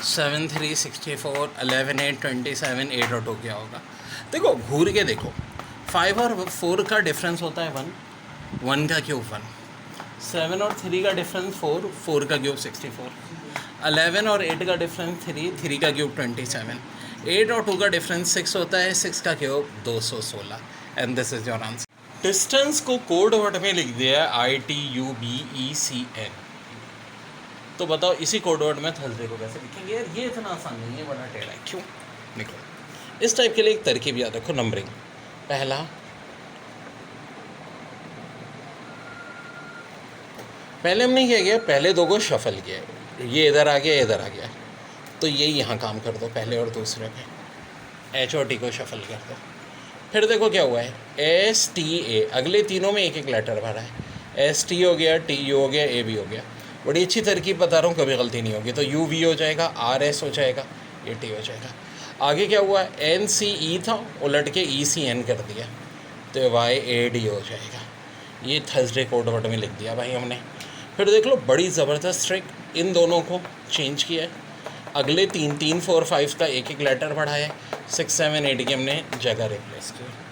7 3 64 11 8 27 8 और 2 क्या होगा? देखो घूर के देखो, 5 और 4 का डिफरेंस होता है 1, 1 का क्यूब 1, 7 और 3 का डिफरेंस 4, 4 का क्यूब 64, 11 और 8 का डिफरेंस 3, 3 का क्यूब 27, 8 और 2 का डिफरेंस 6 होता है, 6 का cube 216। And this is your answer. Distance को कोड वर्ड में लिख दिया ITUBECN। तो तो बताओ इसी कोडवर्ड में थर्सडे को कैसे लिखेंगे? यार ये इतना आसान नहीं है, बड़ा टेढ़ा है। क्यों? निकलो। इस टाइप के लिए एक तरकीब याद रखो, नंबरिंग। पहला, पहले हमने क्या किया, पहले दो को शफल किया, ये इधर आ गया, इधर आ गया, तो ये यहाँ काम कर दो पहले और दूसरे पे, एच और टी को शफल कर दो। फिर देखो क्या हुआ है, एस टी ए, अगले तीनों में एक एक लेटर भरा है, एस टी हो गया, टी यू हो गया, ए बी हो गया। बड़ी अच्छी तरकीब बता रहा हूँ, कभी गलती नहीं होगी। तो यू वी हो जाएगा, आर एस हो जाएगा, ए टी हो जाएगा। आगे क्या हुआ, एन सी ई था, उलट के ई सी एन कर दिया, तो वाई ए डी हो जाएगा। ये थर्सडे कोड वर्ड में लिख दिया भाई हमने। फिर देख लो, बड़ी ज़बरदस्त ट्रिक, इन दोनों को चेंज किया है, अगले 3, 3, 4, 5 का एक एक लेटर बढ़ाया, 6, 7, 8 की हमने जगह रिप्लेस की।